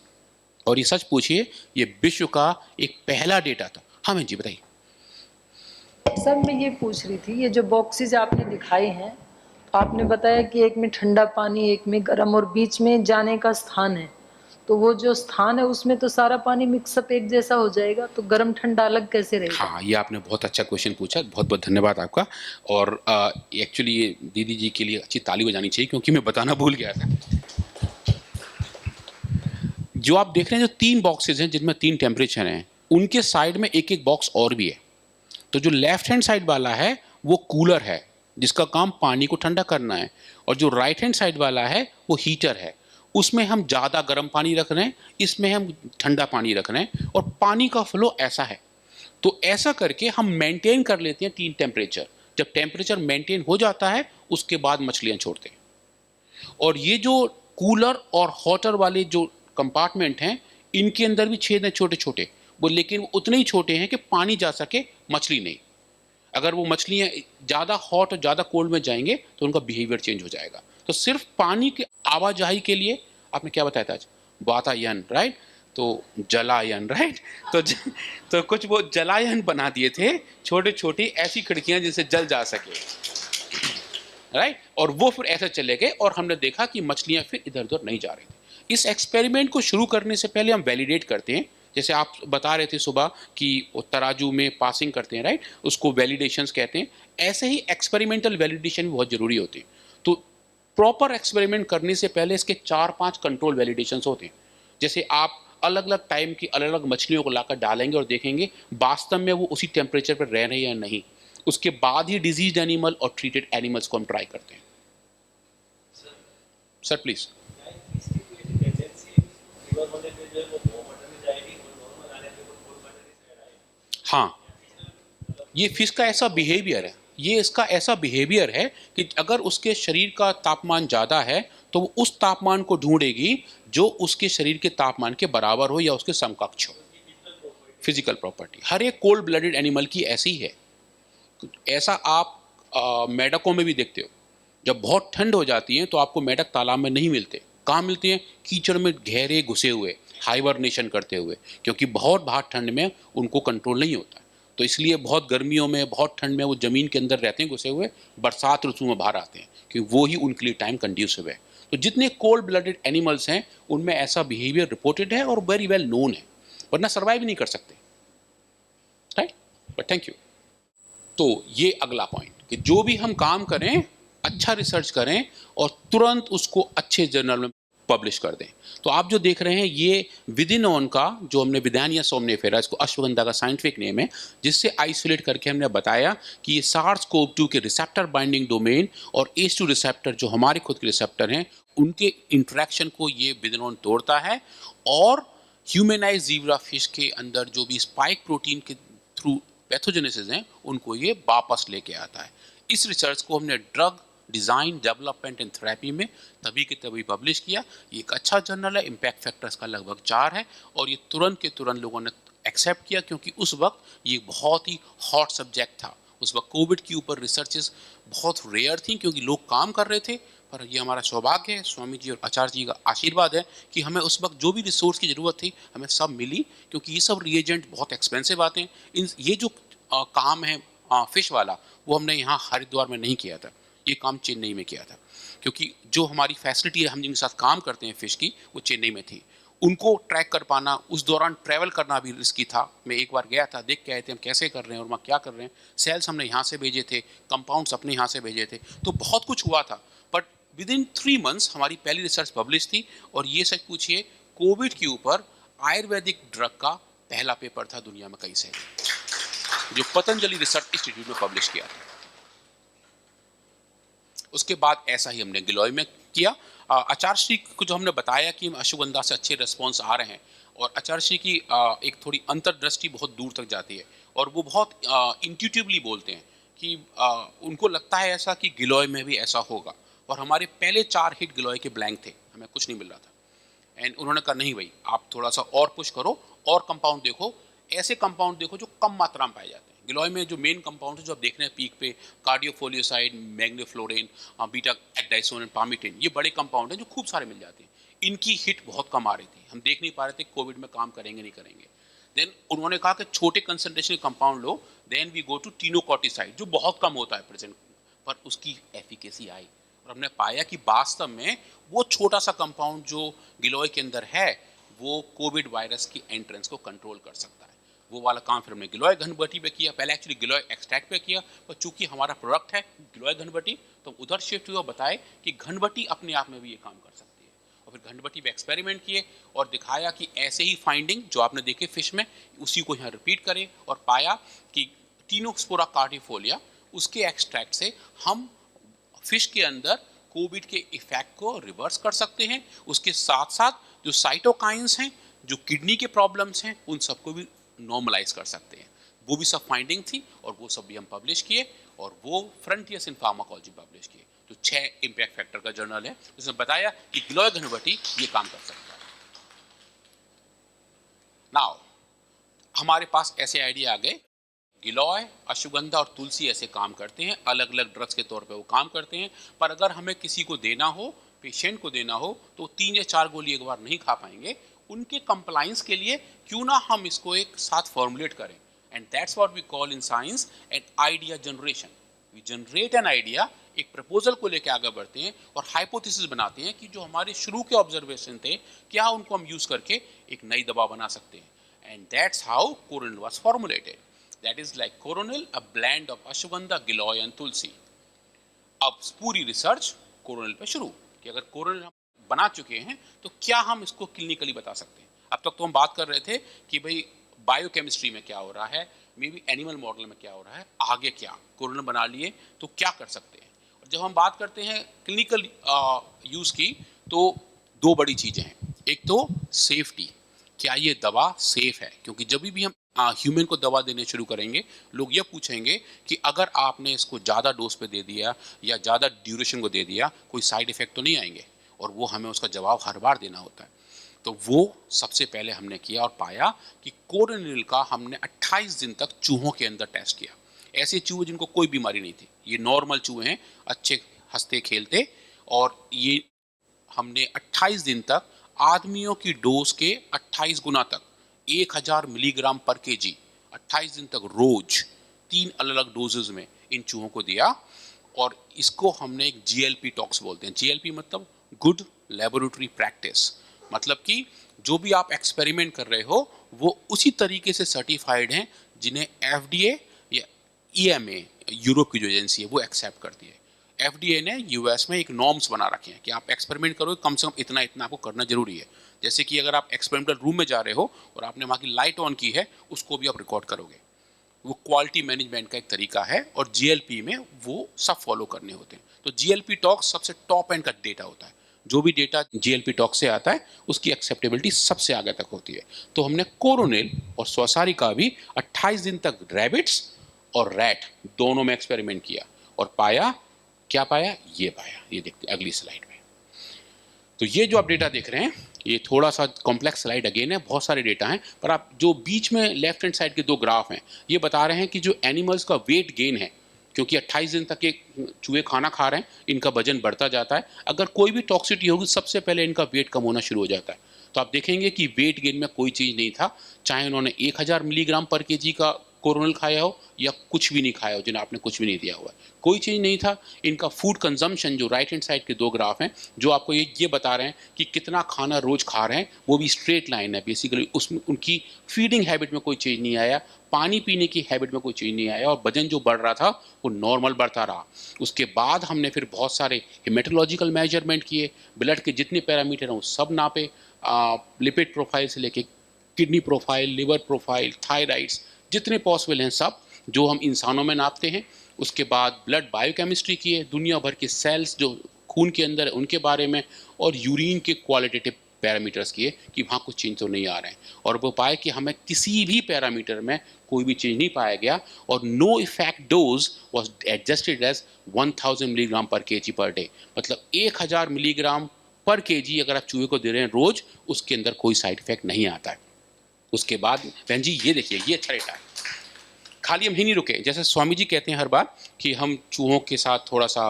और ये सच पूछिए, ये विश्व का एक पहला डेटा था। हाँ बहन जी बताइए। सर मैं ये पूछ रही थी, ये जो बॉक्सेज आपने दिखाए हैं, तो आपने बताया कि एक में ठंडा पानी, एक में गर्म, और बीच में जाने का स्थान है। तो वो जो स्थान है उसमें तो सारा पानी मिक्सअप एक जैसा हो जाएगा, तो गर्म ठंडा अलग कैसे रहेगा? हाँ, ये आपने बहुत अच्छा क्वेश्चन पूछा, बहुत बहुत धन्यवाद आपका। और एक्चुअली ये दीदी जी के लिए अच्छी ताली बजानी चाहिए क्योंकि मैं बताना भूल गया था। जो आप देख रहे हैं, जो 3 बॉक्सेज हैं जिनमें 3 टेम्परेचर हैं, उनके साइड में एक एक बॉक्स और भी है। तो जो लेफ्ट हैंड साइड वाला है वो कूलर है जिसका काम पानी को ठंडा करना है, और जो राइट हैंड साइड वाला है वो हीटर है। उसमें हम ज़्यादा गर्म पानी रख रहे हैं, इसमें हम ठंडा पानी रख रहे हैं, और पानी का फ्लो ऐसा है। तो ऐसा करके हम मेंटेन कर लेते हैं 3 टेम्परेचर। जब टेम्परेचर मेंटेन हो जाता है उसके बाद मछलियाँ छोड़ते हैं। और ये जो कूलर और हॉटर वाले जो कंपार्टमेंट हैं, इनके अंदर भी छेद हैं छोटे छोटे, वो लेकिन वो उतने ही छोटे हैं कि पानी जा सके, मछली नहीं। अगर वो मछलियाँ ज़्यादा हॉट और ज़्यादा कोल्ड में जाएंगे तो उनका बिहेवियर चेंज हो जाएगा। तो सिर्फ पानी की आवाजाही के लिए, आपने क्या बताया था आज, वातायन, राइट, तो जलायन, राइट, तो तो कुछ वो जलायन बना दिए थे, छोटे छोटी ऐसी खिड़कियां जिनसे जल जा सके, राइट, और वो फिर ऐसे चले गए और हमने देखा कि मछलियां फिर इधर उधर नहीं जा रही थी। इस एक्सपेरिमेंट को शुरू करने से पहले हम वैलिडेट करते हैं, जैसे आप बता रहे थे सुबह कि वो तराजू में पासिंग करते हैं, राइट, उसको वैलिडेशंस कहते हैं। ऐसे ही एक्सपेरिमेंटल वैलिडेशन भी बहुत जरूरी होती है। तो प्रॉपर एक्सपेरिमेंट करने से पहले इसके 4-5 कंट्रोल वैलिडेशंस होते हैं। जैसे आप अलग अलग टाइम की अलग अलग मछलियों को लाकर डालेंगे और देखेंगे वास्तव में वो उसी टेम्परेचर पर रह रहे हैं या नहीं। उसके बाद ही डिजीज एनिमल और ट्रीटेड एनिमल्स को हम ट्राई करते हैं। Sir please. हाँ, ये फिश का ऐसा बिहेवियर है, ये इसका ऐसा बिहेवियर है कि अगर उसके शरीर का तापमान ज़्यादा है तो वो उस तापमान को ढूंढेगी जो उसके शरीर के तापमान के बराबर हो या उसके समकक्ष हो। फिजिकल प्रॉपर्टी हर एक कोल्ड ब्लडेड एनिमल की ऐसी है। ऐसा आप मेढकों में भी देखते हो, जब बहुत ठंड हो जाती है तो आपको मेढक तालाब में नहीं मिलते। कहाँ मिलते हैं? कीचड़ में गहरे घुसे हुए, हाइबरनेशन करते हुए, क्योंकि बहुत बहुत ठंड में उनको कंट्रोल नहीं होता। तो इसलिए बहुत गर्मियों में, बहुत ठंड में वो ज़मीन के अंदर रहते हैं घुसे हुए, बरसात ऋतु में बाहर आते हैं क्योंकि वो ही उनके लिए टाइम कंड्यूसिव है। तो जितने कोल्ड ब्लडेड एनिमल्स हैं उनमें ऐसा बिहेवियर रिपोर्टेड है और वेरी वेल नोन है, वरना सर्वाइव नहीं कर सकते, राइट। But thank you. तो ये अगला पॉइंट कि जो भी हम काम करें अच्छा रिसर्च करें और तुरंत उसको अच्छे जर्नल में पब्लिश कर दें। तो आप जो देख रहे हैं ये विदिनॉन का जो हमने विदानिया सोमनिफेरा, इसको अश्वगंधा का साइंटिफिक नेम है, जिससे आइसोलेट करके हमने बताया कि ये SARS-CoV-2 के रिसेप्टर बाइंडिंग डोमेन और ACE2 रिसेप्टर जो हमारे खुद के रिसेप्टर हैं उनके इंटरेक्शन को ये विदिनॉन तोड़ता है और ह्यूमनाइज ज़ीब्रा फिश के अंदर जो भी स्पाइक प्रोटीन के थ्रू पैथोजेनेसिस हैं उनको ये वापस लेके आता है। इस रिसर्च को हमने drug design development and therapy में तभी के तभी पब्लिश किया। ये एक अच्छा जर्नल है, इम्पैक्ट फैक्टर्स का लगभग 4 है और ये तुरंत के तुरंत लोगों ने एक्सेप्ट किया क्योंकि उस वक्त ये बहुत ही हॉट सब्जेक्ट था। उस वक्त कोविड के ऊपर रिसर्चेस बहुत रेयर थी क्योंकि लोग काम कर रहे थे। पर ये हमारा सौभाग्य है, स्वामी जी और आचार्य जी का आशीर्वाद है कि हमें उस वक्त जो भी रिसोर्स की ज़रूरत थी हमें सब मिली, क्योंकि ये सब रिएजेंट बहुत एक्सपेंसिव आते हैं। इन ये जो काम है फिश वाला वो हमने यहाँ हरिद्वार में नहीं किया था, ये काम चेन्नई में किया था, क्योंकि जो हमारी फैसिलिटी है हम जिनके साथ काम करते हैं फिश की वो चेन्नई में थी। उनको ट्रैक कर पाना, उस दौरान ट्रैवल करना भी रिस्की था। मैं एक बार गया था, देख के आए थे हम कैसे कर रहे हैं और वहाँ क्या कर रहे हैं। सेल्स हमने यहाँ से भेजे थे, कंपाउंड्स अपने यहाँ से भेजे थे, तो बहुत कुछ हुआ था। बट विद इन 3 मंथ्स हमारी पहली रिसर्च पब्लिश थी और ये सच पूछिए कोविड के ऊपर आयुर्वेदिक ड्रग का पहला पेपर था दुनिया में कहीं से, जो पतंजलि रिसर्च इंस्टीट्यूट में पब्लिश किया था। उसके बाद ऐसा ही हमने गिलोय में किया। आचार्य श्री को जो हमने बताया कि अश्वगंधा से अच्छे रिस्पॉन्स आ रहे हैं और आचार्य श्री की एक थोड़ी अंतर्दृष्टि बहुत दूर तक जाती है और वो बहुत इंट्यूटिवली बोलते हैं कि उनको लगता है ऐसा कि गिलोय में भी ऐसा होगा। और हमारे पहले 4 हिट गिलोय के ब्लैंक थे, हमें कुछ नहीं मिल रहा था। एंड उन्होंने कहा नहीं भाई आप थोड़ा सा और पुश करो और कंपाउंड देखो, ऐसे कंपाउंड देखो जो कम मात्रा में पाए जाते हैं। गिलोय में जो मेन कंपाउंड है जो आप देख रहे हैं पीक पे, कार्डियोफोलियोसाइड, मैग्नेफ्लोरेन, बीटा एडाइसोन, पामिटिन, ये बड़े कंपाउंड हैं जो खूब सारे मिल जाते हैं। इनकी हिट बहुत कम आ रही थी, हम देख नहीं पा रहे थे कोविड में काम करेंगे नहीं करेंगे। देन उन्होंने कहा कि छोटे कंसंट्रेशन कंपाउंड लो, देन वी गो टू टीनोकॉर्टिसाइड जो बहुत कम होता है प्रेजेंट, पर उसकी एफिकेसी आई और हमने पाया कि वास्तव में वो छोटा सा कंपाउंड जो गिलोय के अंदर है वो कोविड वायरस की एंट्रेंस को कंट्रोल कर सकता है। वो वाला काम फिर हमने गिलोय घनबटी पे किया, पहले एक्चुअली गिलोय एक्सट्रैक्ट पे किया, पर चूंकि हमारा प्रोडक्ट है गिलोय घनबटी तो हम उधर शिफ्ट हुआ, बताए कि घनबटी अपने आप में भी ये काम कर सकती है। और फिर घनबटी पे एक्सपेरिमेंट किए और दिखाया कि ऐसे ही फाइंडिंग जो आपने देखे फिश में उसी को यहाँ रिपीट करें और पाया कि टीनोस्पोरा कार्डियोफोलिया उसके एक्सट्रैक्ट से हम फिश के अंदर कोविड के इफेक्ट को रिवर्स कर सकते हैं। उसके साथ साथ जो साइटोकाइंस हैं, जो किडनी के प्रॉब्लम्स हैं, उन सबको भी नॉर्मलाइज कर सकते हैं। वो भी सब फाइंडिंग थी और वो सब भी हम पब्लिश किए और वो फ्रंटियर्स इन फार्माकोलॉजी पब्लिश किए, जो 6 इम्पैक्ट फैक्टर का जर्नल है, उसमें बताया कि गिलोय घनबटी ये काम कर सकता है। नाउ हमारे पास ऐसे आइडिया आ गए, गिलोय, अश्वगंधा और तुलसी ऐसे काम करते हैं, अलग अलग ड्रग्स के तौर पे वो काम करते हैं, पर अगर हमें किसी को देना हो पेशेंट को देना हो तो 3 या 4 गोली एक बार नहीं खा पाएंगे। उनके कंप्लाइंस के लिए क्यों ना हम इसको एक साथ फॉर्मुलेट करें, and that's what we call in science an idea generation. We generate an idea, एक प्रपोजल को लेकर आगे बढ़ते हैं और हाइपोथेसिस बनाते हैं कि जो हमारे शुरू के ऑब्जर्वेशन थे क्या उनको हम यूज करके एक नई दवा बना सकते हैं। And that's how Coronil was formulated. That is like Coronil, a blend of ashwagandha, giloy and tulsi. अब पूरी रिसर्च कोरोनिल पे शुरू कि अगर कोरोनिल हम बना चुके हैं तो क्या हम इसको क्लिनिकली बता सकते हैं। अब तक तो हम बात कर रहे थे कि भाई बायोकेमिस्ट्री में क्या हो रहा है, मे बी एनिमल मॉडल में क्या हो रहा है, आगे क्या कोरोनिल बना लिए तो क्या कर सकते हैं। और जब हम बात करते हैं क्लिनिकल यूज़ की तो दो बड़ी चीज़ें हैं। एक तो सेफ्टी, क्या ये दवा सेफ है, क्योंकि जब भी हम ह्यूमन को दवा देने शुरू करेंगे लोग ये पूछेंगे कि अगर आपने इसको ज़्यादा डोज पे दे दिया या ज़्यादा ड्यूरेशन को दे दिया कोई साइड इफेक्ट तो नहीं आएंगे, और वो हमें उसका जवाब हर बार देना होता है। तो वो सबसे पहले हमने किया और पाया कि कोरोनिल का हमने 28 दिन तक चूहों के अंदर टेस्ट किया। ऐसे चूहे जिनको कोई बीमारी नहीं थी, ये नॉर्मल चूहे हैं, अच्छे हंसते खेलते, और ये हमने 28 दिन तक आदमियों की डोज के 28 गुना तक 1000 मिलीग्राम पर केजी 28 दिन तक रोज 3 अलग अलग डोजेज में इन चूहों को दिया। और इसको हमने एक जीएलपी टॉक्स बोलते हैं। जीएलपी मतलब गुड लेबोरेटरी प्रैक्टिस, मतलब कि जो भी आप एक्सपेरिमेंट कर रहे हो वो उसी तरीके से सर्टिफाइड हैं जिन्हें एफडीए या ईएमए, यूरोप की जो एजेंसी है, वो एक्सेप्ट करती है। एफडीए ने यूएस में एक नॉर्म्स बना रखे हैं कि आप एक्सपेरिमेंट करो कम से कम इतना इतना आपको करना जरूरी है। जैसे कि अगर आप एक्सपेरिमेंटल रूम में जा रहे हो और आपने वहाँ की लाइट ऑन की है, उसको भी आप रिकॉर्ड करोगे। वो क्वालिटी मैनेजमेंट का एक तरीका है और जीएलपी में वो सब फॉलो करने होते हैं। तो जीएलपी टॉक्स सबसे टॉप एंड का डेटा होता है। जो भी डेटा जीएलपी टॉक्स से आता है उसकी एक्सेप्टेबिलिटी सबसे आगे तक होती है। तो हमने कोरोनिल और स्वसारी का भी 28 दिन तक रैबिट्स और रैट दोनों में एक्सपेरिमेंट किया और पाया, क्या पाया, ये पाया। ये देखते अगली स्लाइड में। तो ये जो आप डेटा देख रहे हैं ये थोड़ा सा कॉम्प्लेक्स स्लाइड अगेन है, बहुत सारे डेटा हैं, पर आप जो बीच में लेफ्ट हैंड साइड के दो ग्राफ हैं ये बता रहे हैं कि जो एनिमल्स का वेट गेन है, क्योंकि 28 दिन तक ये चूहे खाना खा रहे हैं, इनका वजन बढ़ता जाता है। अगर कोई भी टॉक्सिटी होगी सबसे पहले इनका वेट कम होना शुरू हो जाता है। तो आप देखेंगे कि वेट गेन में कोई चीज़ नहीं था, चाहे उन्होंने 1000 मिलीग्राम पर केजी का कोरोनिल खाया हो या कुछ भी नहीं खाया हो, जिन्हें आपने कुछ भी नहीं दिया हुआ है, कोई चीज़ नहीं था। इनका फूड कंजम्पशन जो राइट हैंड साइड के दो ग्राफ हैं जो आपको ये बता रहे हैं कि कितना खाना रोज खा रहे हैं, वो भी स्ट्रेट लाइन है बेसिकली। उसमें उनकी फीडिंग हैबिट में कोई चेंज नहीं आया, पानी पीने की हैबिट में कोई चेंज नहीं आया, और वजन जो बढ़ रहा था वो नॉर्मल बढ़ता रहा। उसके बाद हमने फिर बहुत सारे हेमेटोलॉजिकल मेजरमेंट किए, ब्लड के जितने पैरामीटर हैं वो सब नापे, लिपिड प्रोफाइल से लेके kidney profile, liver profile, thyroids, जितने पॉसिबल हैं सब जो हम इंसानों में नापते हैं। उसके बाद ब्लड बायोकेमिस्ट्री किए, दुनिया भर के सेल्स जो खून के अंदर है उनके बारे में, और यूरिन के क्वालिटेटिव पैरामीटर्स किए कि वहाँ कुछ चेंज तो नहीं आ रहे हैं। और वो पाए कि हमें किसी भी पैरामीटर में कोई भी चेंज नहीं पाया गया, और no effect dose was adjusted as 1000 milligram per KG per day, मतलब 1000 मिलीग्राम पर केजी अगर आप चूहे को दे रहे हैं रोज, उसके अंदर कोई साइड इफेक्ट नहीं आता है। उसके बाद बहन जी ये देखिए, ये अच्छा डेटा है। खाली हम ही नहीं रुके, जैसे स्वामी जी कहते हैं हर बार कि हम चूहों के साथ थोड़ा सा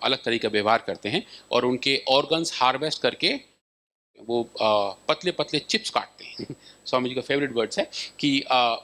अलग तरीके का व्यवहार करते हैं और उनके ऑर्गन्स हार्वेस्ट करके वो पतले पतले चिप्स काटते हैं। स्वामी जी का फेवरेट वर्ड्स है कि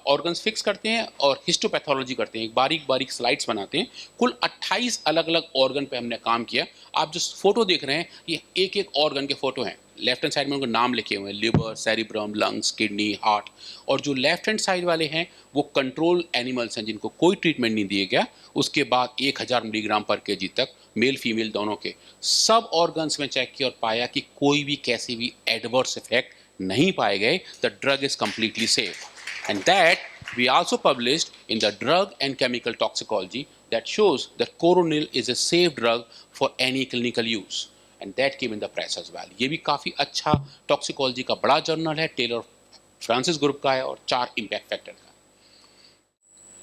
ऑर्गन्स फिक्स करते हैं और हिस्टोपैथोलॉजी करते हैं, एक बारीक बारीक स्लाइड्स बनाते हैं। कुल 28 अलग अलग ऑर्गन पे हमने काम किया। आप जो फोटो देख रहे हैं ये एक एक ऑर्गन के फोटो हैं। लेफ्ट हैंड साइड में उनके नाम लिखे हुए हैं, liver, cerebrum, lungs, kidney, heart. और जो लेफ्ट हैंड साइड वाले हैं वो कंट्रोल एनिमल्स हैं जिनको कोई ट्रीटमेंट नहीं दिया गया। उसके बाद 1000 मिलीग्राम पर केजी तक मेल फीमेल दोनों के सब ऑर्गन्स में चेक किया और पाया कि कोई भी कैसी भी एडवर्स इफेक्ट नहीं पाए गए। The drug is completely safe, and that we also published in the drug and chemical toxicology that shows that coronil is a safe drug for any clinical use, and that came in the press as well. ये भी काफ़ी अच्छा toxicology का बड़ा journal है, Taylor Francis group का है और 4 इम्पैक्ट फैक्टर का।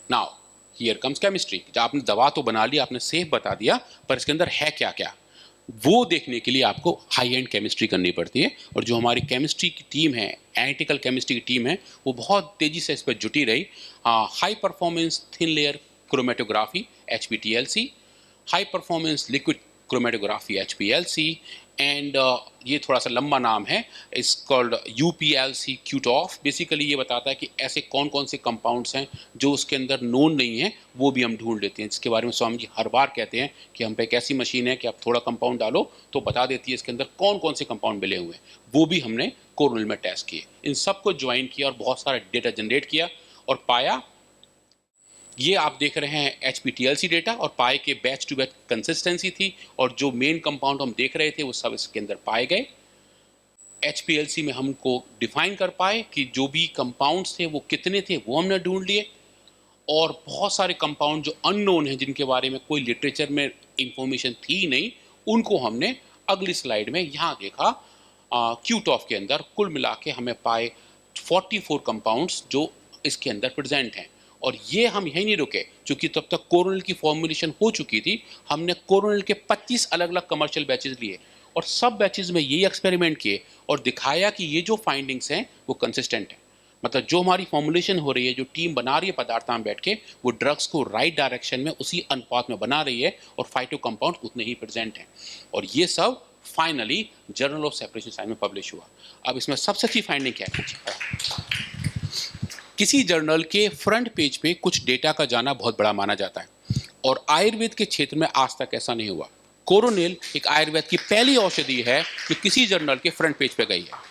Now here comes chemistry. जब आपने दवा तो बना ली, आपने सेफ बता दिया, पर इसके अंदर है क्या क्या वो देखने के लिए आपको हाई एंड केमिस्ट्री करनी पड़ती है। और जो हमारी केमिस्ट्री की टीम है, एनालिटिकल केमिस्ट्री की टीम है, वो बहुत तेज़ी से इस पर जुटी रही। High performance thin layer chromatography HPTLC, high performance liquid chromatography HPLC, and ये थोड़ा सा लंबा नाम है, इट्स कॉल्ड UPLC क्यूटॉफ। बेसिकली ये बताता है कि ऐसे कौन कौन से कंपाउंड्स हैं जो उसके अंदर नोन नहीं है, वो भी हम ढूंढ लेते हैं, जिसके बारे में स्वामी जी हर बार कहते हैं कि हम पे एक ऐसी मशीन है कि आप थोड़ा कंपाउंड डालो तो बता देती है इसके अंदर कौन कौन से कंपाउंड मिले हुए हैं। वो भी हमने कोरोनिल में टेस्ट किए, इन सबको ज्वाइन किया और बहुत सारा डेटा जनरेट किया और पाया। ये आप देख रहे हैं HPTLC डेटा, और पाए के बैच टू बैच कंसिस्टेंसी थी, और जो मेन कंपाउंड हम देख रहे थे वो सब इसके अंदर पाए गए। HPLC में हमको डिफाइन कर पाए कि जो भी कंपाउंड्स थे वो कितने थे, वो हमने ढूंढ लिए। और बहुत सारे कंपाउंड जो अननोन हैं, जिनके बारे में कोई लिटरेचर में इंफॉर्मेशन थी नहीं, उनको हमने अगली स्लाइड में यहाँ देखा। क्यूटॉफ के अंदर कुल मिला के हमें पाए 44 कंपाउंड्स जो इसके अंदर प्रेजेंट हैं। और ये हम यहीं नहीं रुके, क्योंकि तब तक कोरोनिल की फॉर्मुलेशन हो चुकी थी। हमने कोरोनिल के 25 अलग अलग कमर्शियल बैचेस लिए और सब बैचेस में यही एक्सपेरिमेंट किए और दिखाया कि ये जो फाइंडिंग्स हैं वो कंसिस्टेंट है। मतलब जो हमारी फॉर्मुलेशन हो रही है, जो टीम बना रही है पदार्थ में बैठ के, वो ड्रग्स को राइट डायरेक्शन में उसी अनुपात में बना रही है और फाइटो कंपाउंड उतने ही प्रेजेंट हैं। और ये सब finally journal of separation science में पब्लिश हुआ। अब इसमें सबसे अच्छी फाइंडिंग क्या है? किसी जर्नल के फ्रंट पेज पे कुछ डेटा का जाना बहुत बड़ा माना जाता है, और आयुर्वेद के क्षेत्र में आज तक ऐसा नहीं हुआ। कोरोनिल एक आयुर्वेद की पहली औषधि है जो किसी जर्नल के फ्रंट पेज पे गई है।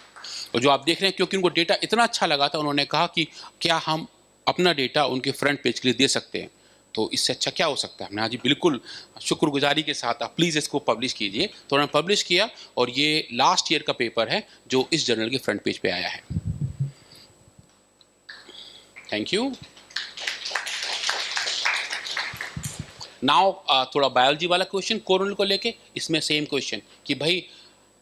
और जो आप देख रहे हैं, क्योंकि उनको डेटा इतना अच्छा लगा था, उन्होंने कहा कि क्या हम अपना डेटा उनके फ्रंट पेज के लिए दे सकते हैं। तो इससे अच्छा क्या हो सकता है? हमने आज बिल्कुल शुक्रगुजारी के साथ, आप प्लीज़ इसको पब्लिश कीजिए। तो उन्होंने पब्लिश किया, और ये लास्ट ईयर का पेपर है जो इस जर्नल के फ्रंट पेज पे आया है। Thank you. नाउ थोड़ा बायोलॉजी वाला क्वेश्चन कोरोनिल को लेके। इसमें सेम क्वेश्चन कि भाई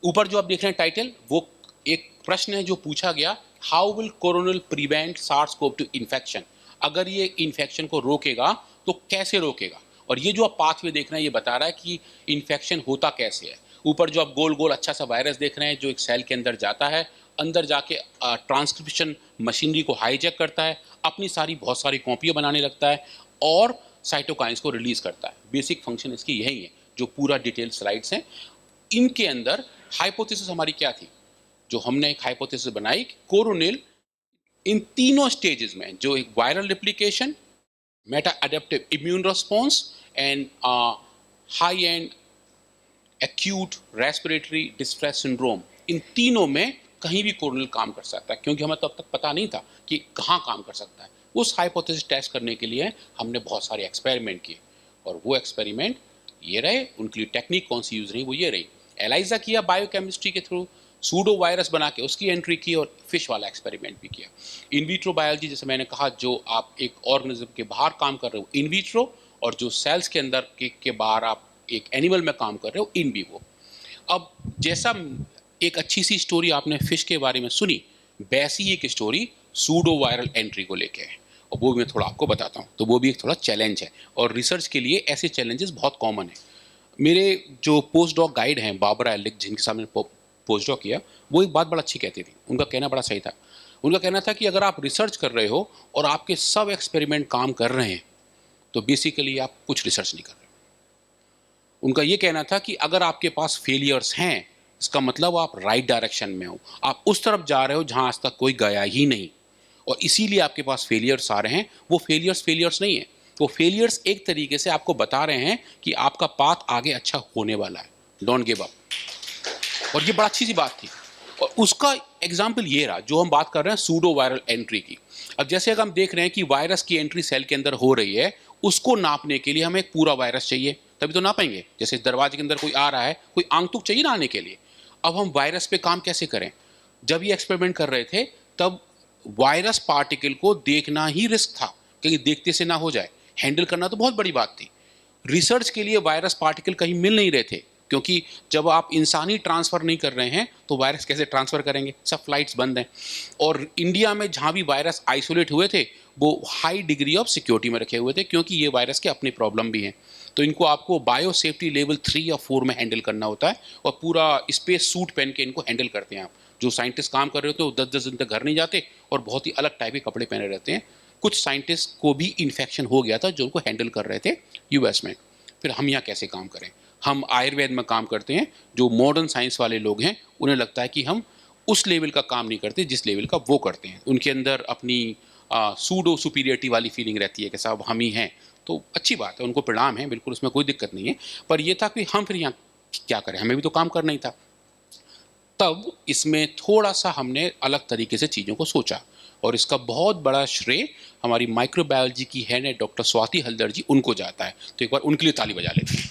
ऊपर जो आप देख रहे हैं टाइटल, वो एक प्रश्न है जो पूछा गया, how will Coronil prevent SARS-CoV-2 infection? अगर ये इन्फेक्शन को रोकेगा तो कैसे रोकेगा? और ये जो आप पाथवे देख रहे हैं, ये बता रहा है कि इन्फेक्शन होता कैसे है। ऊपर जो आप गोल गोल अच्छा सा वायरस देख रहे हैं, जो एक सेल के अंदर जाता है, अंदर जाके ट्रांसक्रिप्शन मशीनरी को हाईजैक करता है, अपनी बहुत सारी कॉपियाँ बनाने लगता है और साइटोकाइंस को रिलीज करता है। बेसिक फंक्शन इसकी यही है, जो पूरा डिटेल स्लाइड्स हैं। इनके अंदर हाइपोथेसिस हमारी क्या थी? जो हमने एक हाइपोथेसिस बनाई कि कोरोनिल इन तीनों स्टेजेस में, जो एक viral replication, meta adaptive immune response and high and acute respiratory distress syndrome, इन तीनों में कहीं भी कोरोनिल काम कर सकता है। क्योंकि हमें तब तक पता नहीं था कि कहाँ काम कर सकता है। उस हाइपोथेसिस टेस्ट करने के लिए हमने बहुत सारे एक्सपेरिमेंट किए, और वो एक्सपेरिमेंट ये रहे। उनके लिए टेक्निक कौन सी यूज़ रही, वो ये रही। एलाइजा किया बायोकेमिस्ट्री के थ्रू, सूडो वायरस बना के उसकी एंट्री की, और फिश वाला एक्सपेरिमेंट भी किया। इन विट्रो बायोलॉजी, जैसे मैंने कहा, जो आप एक ऑर्गेनिज्म के बाहर काम कर रहे हो इन विट्रो, और जो सेल्स के अंदर के बाहर आप एक एनिमल में काम कर रहे हो इन विवो। अब जैसा एक अच्छी सी स्टोरी आपने फिश के बारे में सुनी, वैसी एक स्टोरी सूडो वायरल एंट्री को लेके है, और वो भी मैं थोड़ा आपको बताता हूँ। तो वो भी एक थोड़ा चैलेंज है, और रिसर्च के लिए ऐसे चैलेंजेस बहुत कॉमन है। मेरे जो पोस्ट डॉक गाइड हैं बाबरा एलिक, जिनके सामने पोस्ट डॉक किया, वो एक बात बड़ा अच्छी कहती थी। उनका कहना बड़ा सही था। उनका कहना था कि अगर आप रिसर्च कर रहे हो और आपके सब एक्सपेरिमेंट काम कर रहे हैं, तो बेसिकली आप कुछ रिसर्च नहीं कर रहे। उनका ये कहना था कि अगर आपके पास फेलियर्स हैं, इसका मतलब आप राइट डायरेक्शन में हो, आप उस तरफ जा रहे हो जहाँ आज तक कोई गया ही नहीं, और इसीलिए आपके पास फेलियर्स आ रहे हैं। वो फेलियर्स नहीं है, वो फेलियर्स एक तरीके से आपको बता रहे हैं कि आपका पाथ आगे अच्छा होने वाला है, डोंट गिव अप। और ये बड़ा अच्छी सी बात थी, और उसका एग्जाम्पल ये रहा जो हम बात कर रहे हैं सूडो वायरल एंट्री की। अब जैसे अगर हम देख रहे हैं कि वायरस की एंट्री सेल के अंदर हो रही है, उसको नापने के लिए हमें एक पूरा वायरस चाहिए, तभी तो नापेंगे। जैसे दरवाजे के अंदर कोई आ रहा है, कोई आंख तुक चाहिए ना आने के लिए। अब हम वायरस पे काम कैसे करें? जब ये एक्सपेरिमेंट कर रहे थे, तब वायरस पार्टिकल को देखना ही रिस्क था, कहीं देखते से ना हो जाए। हैंडल करना तो बहुत बड़ी बात थी। रिसर्च के लिए वायरस पार्टिकल कहीं मिल नहीं रहे थे, क्योंकि जब आप इंसानी ट्रांसफ़र नहीं कर रहे हैं तो वायरस कैसे ट्रांसफ़र करेंगे? सब फ्लाइट्स बंद हैं। और इंडिया में जहाँ भी वायरस आइसोलेट हुए थे, वो हाई डिग्री ऑफ सिक्योरिटी में रखे हुए थे, क्योंकि ये वायरस के अपने प्रॉब्लम भी हैं। तो इनको आपको बायो सेफ्टी लेवल 3 या 4 में हैंडल करना होता है, और पूरा स्पेस सूट पहन के इनको हैंडल करते हैं आप। जो साइंटिस्ट काम कर रहे होते हैं वो 10-10 दिन तक घर नहीं जाते, और बहुत ही अलग टाइप के कपड़े पहने रहते हैं। कुछ साइंटिस्ट को भी इन्फेक्शन हो गया था जो उनको हैंडल कर रहे थे यूएस में। फिर हम यहाँ कैसे काम करें? हम आयुर्वेद में काम करते हैं, जो मॉडर्न साइंस वाले लोग हैं उन्हें लगता है कि हम उस लेवल का काम नहीं करते जिस लेवल का वो करते हैं। उनके अंदर अपनी सूडो सुपीरियरिटी वाली फीलिंग रहती है कि साहब हम ही हैं। तो अच्छी बात है, उनको प्रणाम है, बिल्कुल उसमें कोई दिक्कत नहीं है। पर ये था कि हम फिर यहाँ क्या करें, हमें भी तो काम करना ही था। तब इसमें थोड़ा सा हमने अलग तरीके से चीज़ों को सोचा, और इसका बहुत बड़ा श्रेय हमारी माइक्रोबायोलॉजी की हेड है डॉक्टर स्वाति हल्दर जी, उनको जाता है। तो एक बार उनके लिए ताली बजा लेते हैं।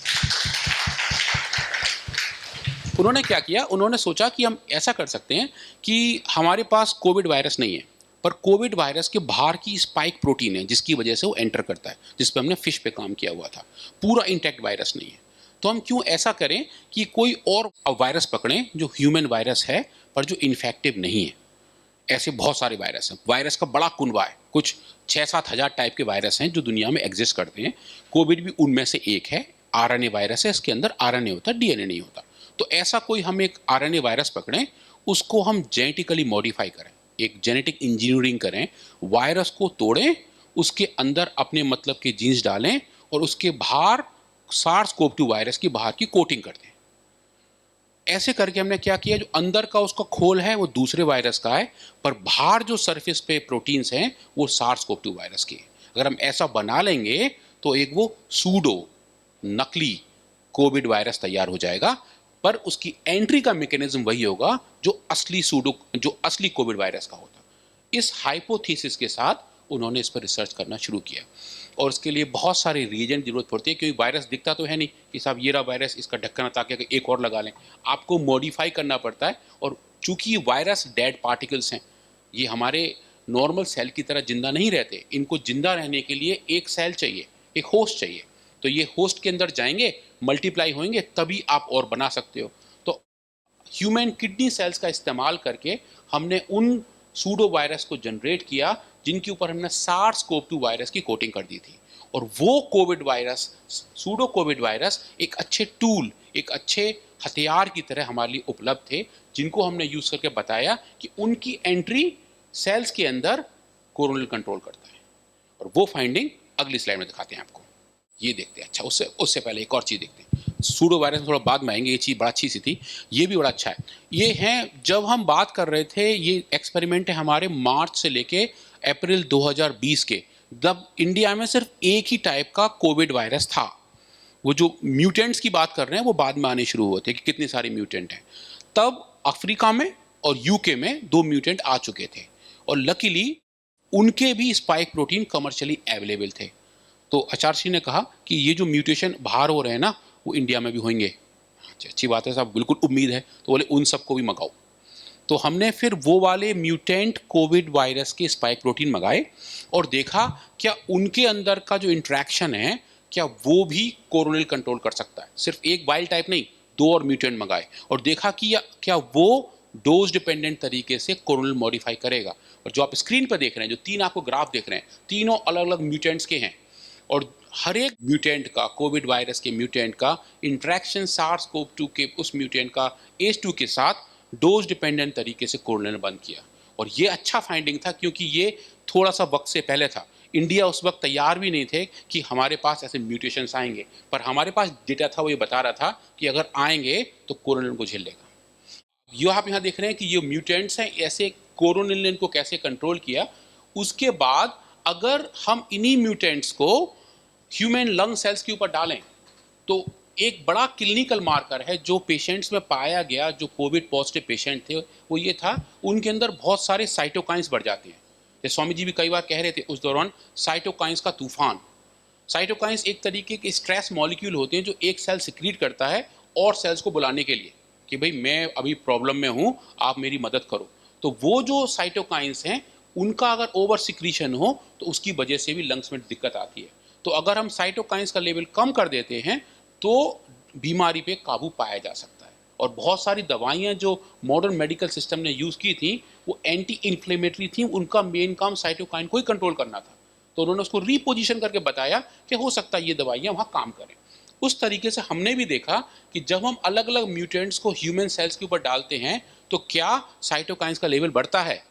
उन्होंने क्या किया, उन्होंने सोचा कि हम ऐसा कर सकते हैं कि हमारे पास कोविड वायरस नहीं है, पर कोविड वायरस के बाहर की स्पाइक प्रोटीन है जिसकी वजह से वो एंटर करता है, जिस पर हमने फिश पे काम किया हुआ था। पूरा इंटैक्ट वायरस नहीं है। तो हम क्यों ऐसा करें कि कोई और वायरस पकड़ें जो ह्यूमन वायरस है पर जो इन्फेक्टिव नहीं है। ऐसे बहुत सारे वायरस हैं, वायरस का बड़ा कुनबा है, कुछ 6-7 हज़ार टाइप के वायरस हैं जो दुनिया में एग्जिस्ट करते हैं। कोविड भी उनमें से एक है। आरएनए वायरस है, इसके अंदर आरएनए होता है, डीएनए नहीं होता। तो ऐसा कोई हम एक आरएनए वायरस पकड़ें, उसको हम जेनेटिकली मॉडिफाई करें, एक जेनेटिक इंजीनियरिंग करें, वायरस को तोड़ें, उसके अंदर अपने मतलब के जीन्स डालें और उसके बाहर सार्स कोव 2 वायरस की बाहर की कोटिंग कर दें। ऐसे करके हमने क्या किया, जो अंदर का उसका खोल है वो दूसरे वायरस का है, पर बाहर जो सरफेस पे प्रोटीन्स हैं वो सार्स कोव 2 वायरस के। अगर हम ऐसा बना लेंगे तो एक वो सूडो नकली कोविड वायरस तैयार हो जाएगा, पर उसकी एंट्री का मैकेनिज्म वही होगा जो असली कोविड वायरस का होता। इस हाइपोथेसिस के साथ उन्होंने इस पर रिसर्च करना शुरू किया, और उसके लिए बहुत सारे रिएजेंट की जरूरत पड़ती है, क्योंकि वायरस दिखता तो है नहीं कि साहब ये रहा वायरस, इसका ढक्कन हटा के एक और लगा लें। आपको मॉडिफाई करना पड़ता है, और चूंकि ये वायरस डेड पार्टिकल्स हैं, ये हमारे नॉर्मल सेल की तरह जिंदा नहीं रहते। इनको जिंदा रहने के लिए एक सेल चाहिए, एक होस्ट चाहिए। तो ये होस्ट के अंदर जाएंगे, मल्टीप्लाई होंगे, तभी आप और बना सकते हो। तो ह्यूमन किडनी सेल्स का इस्तेमाल करके हमने उन सूडो वायरस को जनरेट किया जिनके ऊपर हमने सार्स कोव 2 वायरस की कोटिंग कर दी थी। और वो Covid virus, pseudo Covid virus, एक अच्छे टूल, एक अच्छे हथियार की तरह हमारे लिए उपलब्ध थे, जिनको हमने यूज करके बताया कि उनकी एंट्री सेल्स के अंदर कोरोनल कंट्रोल करता है। और वो फाइंडिंग अगली स्लाइड में दिखाते हैं आपको। ये देखते हैं। अच्छा, उससे उससे पहले एक और चीज़ देखते हैं। सूडो वायरस में थोड़ा बाद में आएंगे, ये चीज़ बड़ा अच्छी सी थी, ये भी बड़ा अच्छा है। ये हैं, जब हम बात कर रहे थे, ये एक्सपेरिमेंट है हमारे मार्च से लेके अप्रैल 2020 के, जब इंडिया में सिर्फ एक ही टाइप का कोविड वायरस था। वो जो म्यूटेंट्स की बात कर रहे हैं वो बाद में आने शुरू हुए थे कि कितने सारे म्यूटेंट हैं। तब अफ्रीका में और यूके में 2 म्यूटेंट आ चुके थे, और लकीली उनके भी स्पाइक प्रोटीन कमर्शियली अवेलेबल थे। तो आचार्य ने कहा कि ये जो म्यूटेशन बाहर हो रहे हैं ना, वो इंडिया में भी होंगे। अच्छा, अच्छी बात है साहब, बिल्कुल उम्मीद है। तो बोले उन सबको भी मंगाओ। तो हमने फिर वो वाले म्यूटेंट कोविड वायरस के स्पाइक प्रोटीन मंगाए, और देखा क्या उनके अंदर का जो इंट्रैक्शन है, क्या वो भी कोरोनल कंट्रोल कर सकता है। सिर्फ एक वाइल्ड टाइप नहीं, 2 और म्यूटेंट मंगाए, और देखा कि क्या वो डोज डिपेंडेंट तरीके से कोरोनल मॉडिफाई करेगा। और जो आप स्क्रीन पर देख रहे हैं, जो 3 आपको ग्राफ देख रहे हैं, तीनों अलग अलग म्यूटेंट्स के हैं, और हर एक म्यूटेंट का, कोविड वायरस के म्यूटेंट का इंट्रैक्शन सार्स कोव 2 के उस म्यूटेंट का ACE2 के साथ डोज डिपेंडेंट तरीके से कोरोनल ने बंद किया। और ये अच्छा फाइंडिंग था, क्योंकि ये थोड़ा सा वक्त से पहले था। इंडिया उस वक्त तैयार भी नहीं थे कि हमारे पास ऐसे म्यूटेशंस आएंगे, पर हमारे पास डेटा था, वो ये बता रहा था कि अगर आएंगे तो कोरोनल को झेल लेगा। ये आप यहाँ देख रहे हैं कि ये म्यूटेंट्स हैं, ऐसे कोरोनल ने इनको कैसे कंट्रोल किया। उसके बाद अगर हम इन्हीं म्यूटेंट्स को ह्यूमन लंग सेल्स के ऊपर डालें, तो एक बड़ा क्लिनिकल मार्कर है जो पेशेंट्स में पाया गया, जो कोविड पॉजिटिव पेशेंट थे, वो ये था, उनके अंदर बहुत सारे साइटोकाइंस बढ़ जाते हैं। जैसे स्वामी जी भी कई बार कह रहे थे उस दौरान, साइटोकाइंस का तूफान। साइटोकाइंस एक तरीके के स्ट्रेस मॉलिक्यूल होते हैं जो एक सेल सिक्रीट करता है और सेल्स को बुलाने के लिए कि भाई मैं अभी प्रॉब्लम में हूँ, आप मेरी मदद करो। तो वो जो साइटोकाइंस हैं, उनका अगर ओवर सिक्रीशन हो तो उसकी वजह से भी लंग्स में दिक्कत आती है। तो अगर हम साइटोकाइंस का लेवल कम कर देते हैं तो बीमारी पे काबू पाया जा सकता है। और बहुत सारी दवाइयाँ जो मॉडर्न मेडिकल सिस्टम ने यूज़ की थी, वो एंटी इन्फ्लेमेटरी थी, उनका मेन काम साइटोकाइन को ही कंट्रोल करना था। तो उन्होंने उसको रीपोजिशन करके बताया कि हो सकता है ये दवाइयाँ वहाँ काम करें। उस तरीके से हमने भी देखा कि जब हम अलग अलग म्यूटेंट्स को ह्यूमन सेल्स के ऊपर डालते हैं तो क्या साइटोकाइंस का लेवल बढ़ता है।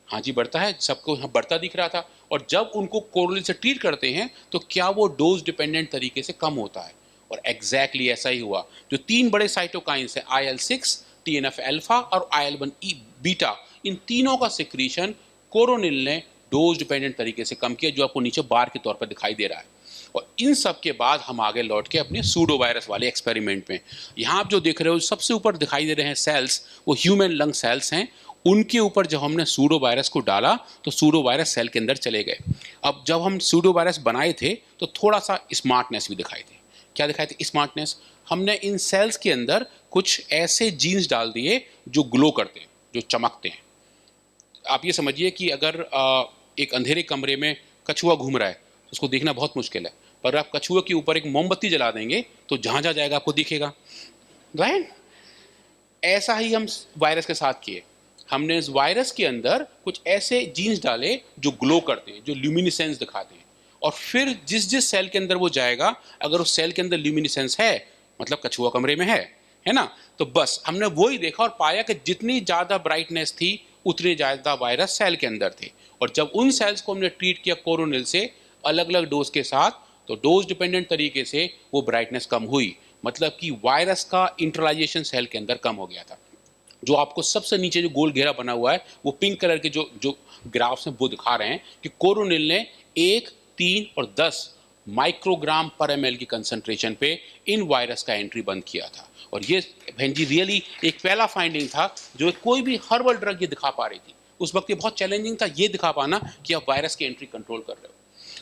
हाँ जी, बढ़ता है, सबको यहाँ बढ़ता दिख रहा था। और जब उनको कोरोनल से ट्रीट करते हैं तो क्या वो डोज डिपेंडेंट तरीके से कम होता है। और एग्जैक्टली ऐसा ही हुआ। जो 3 बड़े साइटोकाइंस हैं IL-6, TNF अल्फा और IL-1 बीटा, इन तीनों का सिक्रीशन कोरोनिल ने डोज डिपेंडेंट तरीके से कम किया, जो आपको नीचे बार के तौर पर दिखाई दे रहा है। और इन सब के बाद हम आगे लौट के अपने सूडो वायरस वाले एक्सपेरिमेंट में, यहाँ आप जो देख रहे हो सबसे ऊपर दिखाई दे रहे हैं सेल्स, वो ह्यूमन लंग सेल्स हैं। उनके ऊपर जब हमने सूडो वायरस को डाला तो सूडो वायरस सेल के अंदर चले गए। अब जब हम सूडो वायरस बनाए थे तो थोड़ा सा स्मार्टनेस भी दिखाई थे। क्या दिखाई थे स्मार्टनेस? हमने इन सेल्स के अंदर कुछ ऐसे जीन्स डाल दिए जो ग्लो करते हैं, जो चमकते हैं। आप ये समझिए कि अगर एक अंधेरे कमरे में कछुआ घूम रहा है तो उसको देखना बहुत मुश्किल है, पर आप कछुए के ऊपर एक मोमबत्ती जला देंगे तो जहाँ जहाँ जाएगा आपको दिखेगा, राइट? ऐसा ही हम वायरस के साथ किए। हमने इस वायरस के अंदर कुछ ऐसे जीन्स डाले जो ग्लो करते हैं, जो ल्यूमिनिसेंस दिखाते हैं, और फिर जिस जिस सेल के अंदर वो जाएगा, अगर उस सेल के अंदर ल्यूमिनिसेंस है मतलब कछुआ कमरे में है ना, तो बस हमने वो ही देखा और पाया कि जितनी ज़्यादा ब्राइटनेस थी उतने ज़्यादा वायरस सेल के अंदर थे। और जब उन सेल्स को हमने ट्रीट किया कोरोनिल से अलग अलग डोज के साथ, तो डोज डिपेंडेंट तरीके से वो ब्राइटनेस कम हुई, मतलब कि वायरस का इंटरलाइजेशन सेल के अंदर कम हो गया था। जो आपको सबसे नीचे जो गोल घेरा बना हुआ है, वो पिंक कलर के जो ग्राफ्स हैं वो दिखा रहे हैं कि कोरोनिल ने 1, 3 और 10 माइक्रोग्राम पर ml की कंसंट्रेशन पे इन वायरस का एंट्री बंद किया था। और ये बहन जी रियली एक पहला फाइंडिंग था जो कोई भी हर्बल ड्रग ये दिखा पा रही थी। उस वक्त ये बहुत चैलेंजिंग था ये दिखा पाना कि आप वायरस की एंट्री कंट्रोल कर रहे हो।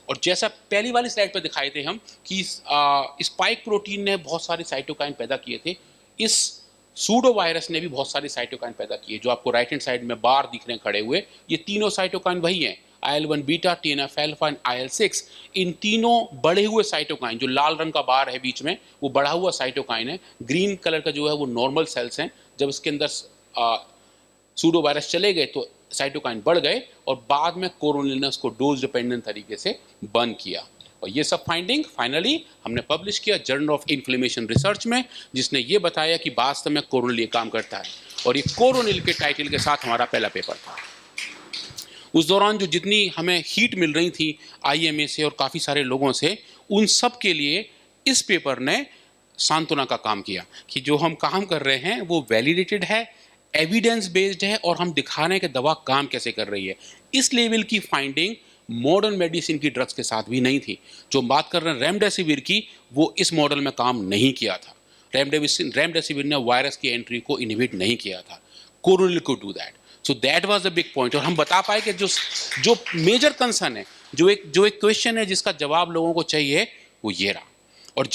और जैसा पहली वाली स्लाइड पर दिखाए थे हम कि स्पाइक प्रोटीन ने बहुत सारे साइटोकाइन पैदा किए थे, इस सूडो वायरस ने भी बहुत सारे साइटोकाइन पैदा किए। जो आपको राइट हैंड साइड में बार दिख रहे हैं खड़े हुए, ये तीनों साइटोकाइन वही हैं, IL-1 beta, TNF alpha and IL-6। इन तीनों बढ़े हुए साइटोकाइन, जो लाल रंग का बार है बीच में, वो बढ़ा हुआ साइटोकाइन है। ग्रीन कलर का जो है वो नॉर्मल सेल्स हैं। जब इसके अंदर सूडो वायरस चले गए तो साइटोकाइन बढ़ गए और बाद में कोरोनिल ने उसको डोज डिपेंडेंट तरीके से बंद किया। और ये सब फाइंडिंग फाइनली हमने पब्लिश किया जर्नल ऑफ इन्फ्लेमेशन रिसर्च में, जिसने ये बताया कि वास्तव में कोरोनिल ये काम करता है। और ये कोरोनिल के टाइटल के साथ हमारा पहला पेपर था। उस दौरान जो जितनी हमें हीट मिल रही थी IMA से और काफ़ी सारे लोगों से, उन सब के लिए इस पेपर ने सांत्वना का काम किया कि जो हम काम कर रहे हैं वो वैलिडेटेड है, एविडेंस बेस्ड है, और हम दिखा रहे हैं कि दवा काम कैसे कर रही है। इस लेवल की फाइंडिंग मॉडर्न मेडिसिन की ड्रग्स के साथ भी नहीं थी। जो बात कर रहे हैं रेमडेसिविर की, वो इस मॉडल में काम नहीं किया था। रेमडेसिविर ने वायरस की एंट्री को इनहिबिट नहीं किया था। कोरोनिल को do that. So that was the big point. और हम बता पाए कि जो मेजर कंसर्न है, जो एक क्वेश्चन है जिसका जवाब लोगों को चाहिए, वो ये रहा। और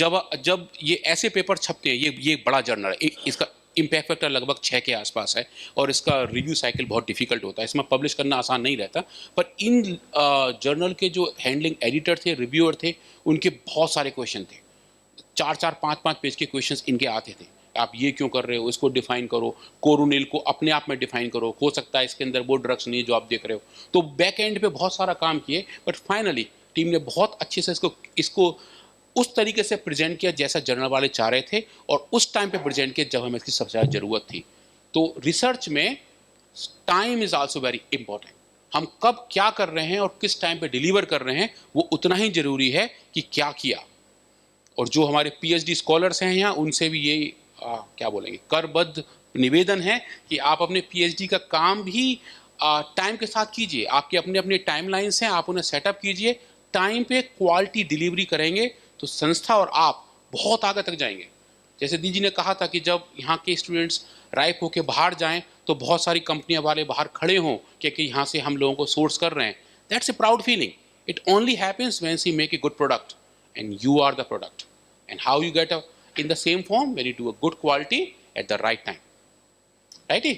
जब ये ऐसे पेपर छपते हैं, ये बड़ा जर्नल है, इसका इम्पैक्ट फैक्टर लगभग 6 के आसपास है और इसका रिव्यू साइकिल बहुत डिफिकल्ट होता है, इसमें पब्लिश करना आसान नहीं रहता। पर इन जर्नल के जो हैंडलिंग एडिटर थे, रिव्यूअर थे, उनके बहुत सारे क्वेश्चन थे। 4-4, 5-5 पेज के क्वेश्चंस इनके आते थे। आप ये क्यों कर रहे हो, इसको डिफाइन करो, कोरोनिल को अपने आप में डिफाइन करो, हो सकता है इसके अंदर वो ड्रग्स नहीं है जो आप देख रहे हो। तो बैक एंड पे बहुत सारा काम किए, बट फाइनली टीम ने बहुत अच्छे से इसको उस तरीके से प्रेजेंट किया जैसा जर्नल वाले चाह रहे थे, और उस टाइम पे प्रेजेंट किया जब हमें इसकी सबसे ज़्यादा ज़रूरत थी। तो रिसर्च में time is also very important. हम कब क्या कर रहे हैं और किस टाइम पे डिलीवर कर रहे हैं, वो उतना ही ज़रूरी है कि क्या किया। और जो हमारे PhD स्कॉलर्स हैं यहाँ, उनसे भी ये क्या बोलेंगे, करबद्ध निवेदन है कि आप अपने PhD का काम भी टाइम के साथ कीजिए। आपके अपने अपने टाइमलाइंस हैं, आप उन्हें सेटअप कीजिए, टाइम पे क्वालिटी डिलीवरी करेंगे तो संस्था और आप बहुत आगे तक जाएंगे। जैसे दीदी ने कहा था कि जब यहाँ के स्टूडेंट्स राइप होकर बाहर जाएं तो बहुत सारी कंपनियां वाले बाहर खड़े हों कि यहाँ से हम लोगों को सोर्स कर रहे हैं। That's a proud feeling. It only happens when we make a good product and you are the product. And how you get in the same form, when you do a good quality at the right time. Righty?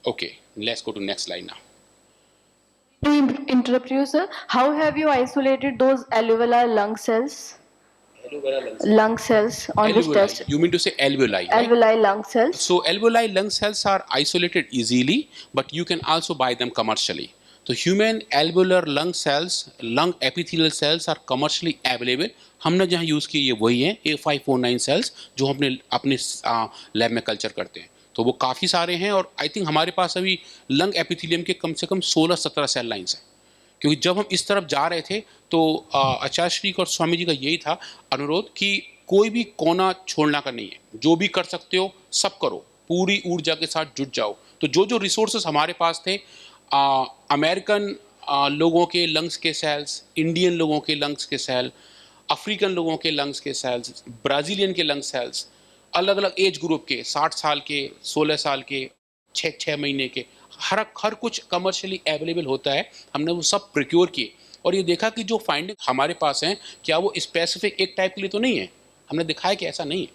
Okay, let's go to next slide now. To interrupt you, sir, how have you isolated those alveolar lung cells? Lung cells on this test. You mean to say alveoli, right? Alveoli lung cells. So alveoli lung cells are isolated easily, but you can also buy them commercially. तो human alveolar lung cells, lung epithelial cells are commercially available. हमने जहाँ use किए ये वही हैं, A549 sales, जो हमने अपने लैब में कल्चर करते हैं। तो वो काफ़ी सारे हैं, और आई थिंक हमारे पास अभी लंग एपिथेलियम के कम से कम 16-17 सेल लाइन्स हैं। क्योंकि जब हम इस तरफ जा रहे थे तो आचार्य श्री और स्वामी जी का यही था अनुरोध कि कोई भी कोना छोड़ना का नहीं है, जो भी कर सकते हो सब करो, पूरी ऊर्जा के साथ जुट जाओ। तो जो जो रिसोर्सेस हमारे पास थे, अमेरिकन लोगों के लंग्स के सेल्स, इंडियन लोगों के लंग्स के सेल, अफ्रीकन लोगों के लंग्स के सेल्स, ब्राज़ीलियन के लंग्स सेल्स, अलग अलग एज ग्रुप के, 60 साल के, 16 साल के, 6 महीने के, हर कुछ कमर्शियली अवेलेबल होता है। हमने वो सब प्रोक्योर किए और ये देखा कि जो फाइंडिंग हमारे पास हैं, क्या वो स्पेसिफिक एक टाइप के लिए तो नहीं है। हमने दिखाया कि ऐसा नहीं है,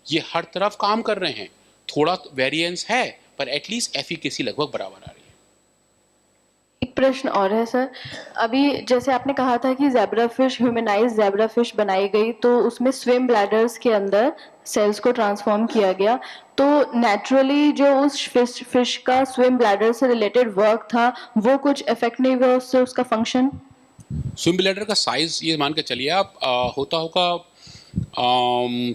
ये हर तरफ काम कर रहे हैं। थोड़ा वेरिएंस है पर एटलीस्ट एफिकेसी लगभग बराबर आ रही है। एक प्रश्न और है सर, अभी जैसे आपने कहा था कि zebra fish, humanised zebra fish बनाई गई तो उसमें स्विम ब्लैडर्स के अंदर सेल्स को ट्रांसफॉर्म किया गया, तो नेचुरली जो उस फिश का स्विम ब्लैडर से रिलेटेड वर्क था वो कुछ इफेक्ट नहीं हुआ उससे, उसका फंक्शन? स्विम ब्लैडर का साइज ये मान के चलिए आप, होता होगा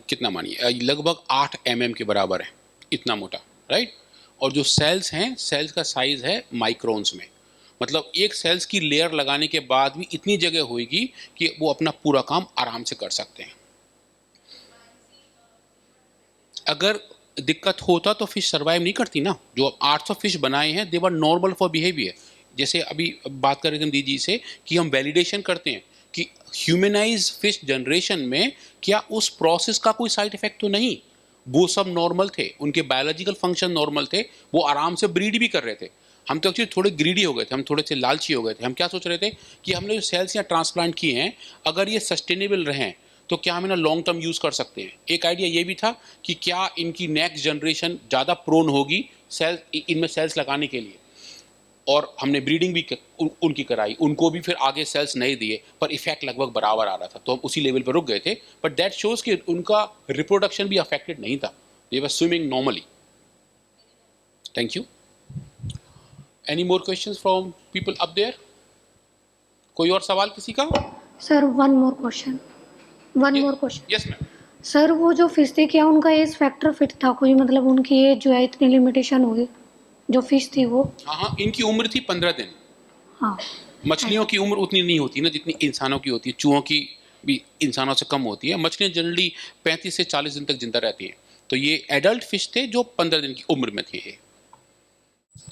कितना मानिए, लगभग 8 mm के बराबर है, इतना मोटा, राइट। और जो सेल्स हैं, सेल्स का साइज है माइक्रोन्स में, मतलब एक सेल्स की लेयर लगाने के बाद भी इतनी जगह होगी कि वो अपना पूरा काम आराम से कर सकते हैं। अगर दिक्कत होता तो फिश सर्वाइव नहीं करती ना। जो 800 फिश बनाए हैं, दे वर नॉर्मल फॉर बिहेवियर। जैसे अभी बात कर रहे थे दीदी से कि हम वैलिडेशन करते हैं कि ह्यूमनाइज फिश जनरेशन में क्या उस प्रोसेस का कोई साइड इफेक्ट तो नहीं, वो सब नॉर्मल थे, उनके बायोलॉजिकल फंक्शन नॉर्मल थे, वो आराम से ब्रीड भी कर रहे थे। हम तो एक्चुअली थोड़े ग्रीडी हो गए थे, हम थोड़े से लालची हो गए थे। हम क्या सोच रहे थे कि हमने जो सेल्स यहाँ ट्रांसप्लांट किए हैं, अगर ये सस्टेनेबल रहें तो क्या हम इन्हें लॉन्ग टर्म यूज़ कर सकते हैं। एक आइडिया ये भी था कि क्या इनकी नेक्स्ट जनरेशन ज़्यादा प्रोन होगी सेल इनमें सेल्स लगाने के लिए, और हमने ब्रीडिंग भी उनकी कराई, उनको भी फिर आगे सेल्स नहीं दिए, पर इफेक्ट लगभग बराबर आ रहा था, तो हम उसी लेवल पर रुक गए थे। बट दैट शोज कि उनका रिप्रोडक्शन भी अफेक्टेड नहीं था, they were swimming normally. Thank you. Any more questions from people up there? कोई और सवाल किसी का? Sir one more question. Yes ma'am. Sir वो जो फिश थी, क्या उनका एज फैक्टर फिट था कोई, मतलब उनकी एज जो है इतनी लिमिटेशन होगी जो फिश थी वो? हाँ, इनकी उम्र थी 15 दिन। हाँ। मछलियों की उम्र उतनी नहीं होती ना जितनी इंसानों की होती है, चूहों की भी इंसानों से कम होती है। मछलियाँ जनरली 35 से 40 दिन तक जिंदा रहती हैं। तो ये एडल्ट फिश थे जो 15 दिन की उम्र में थे ये।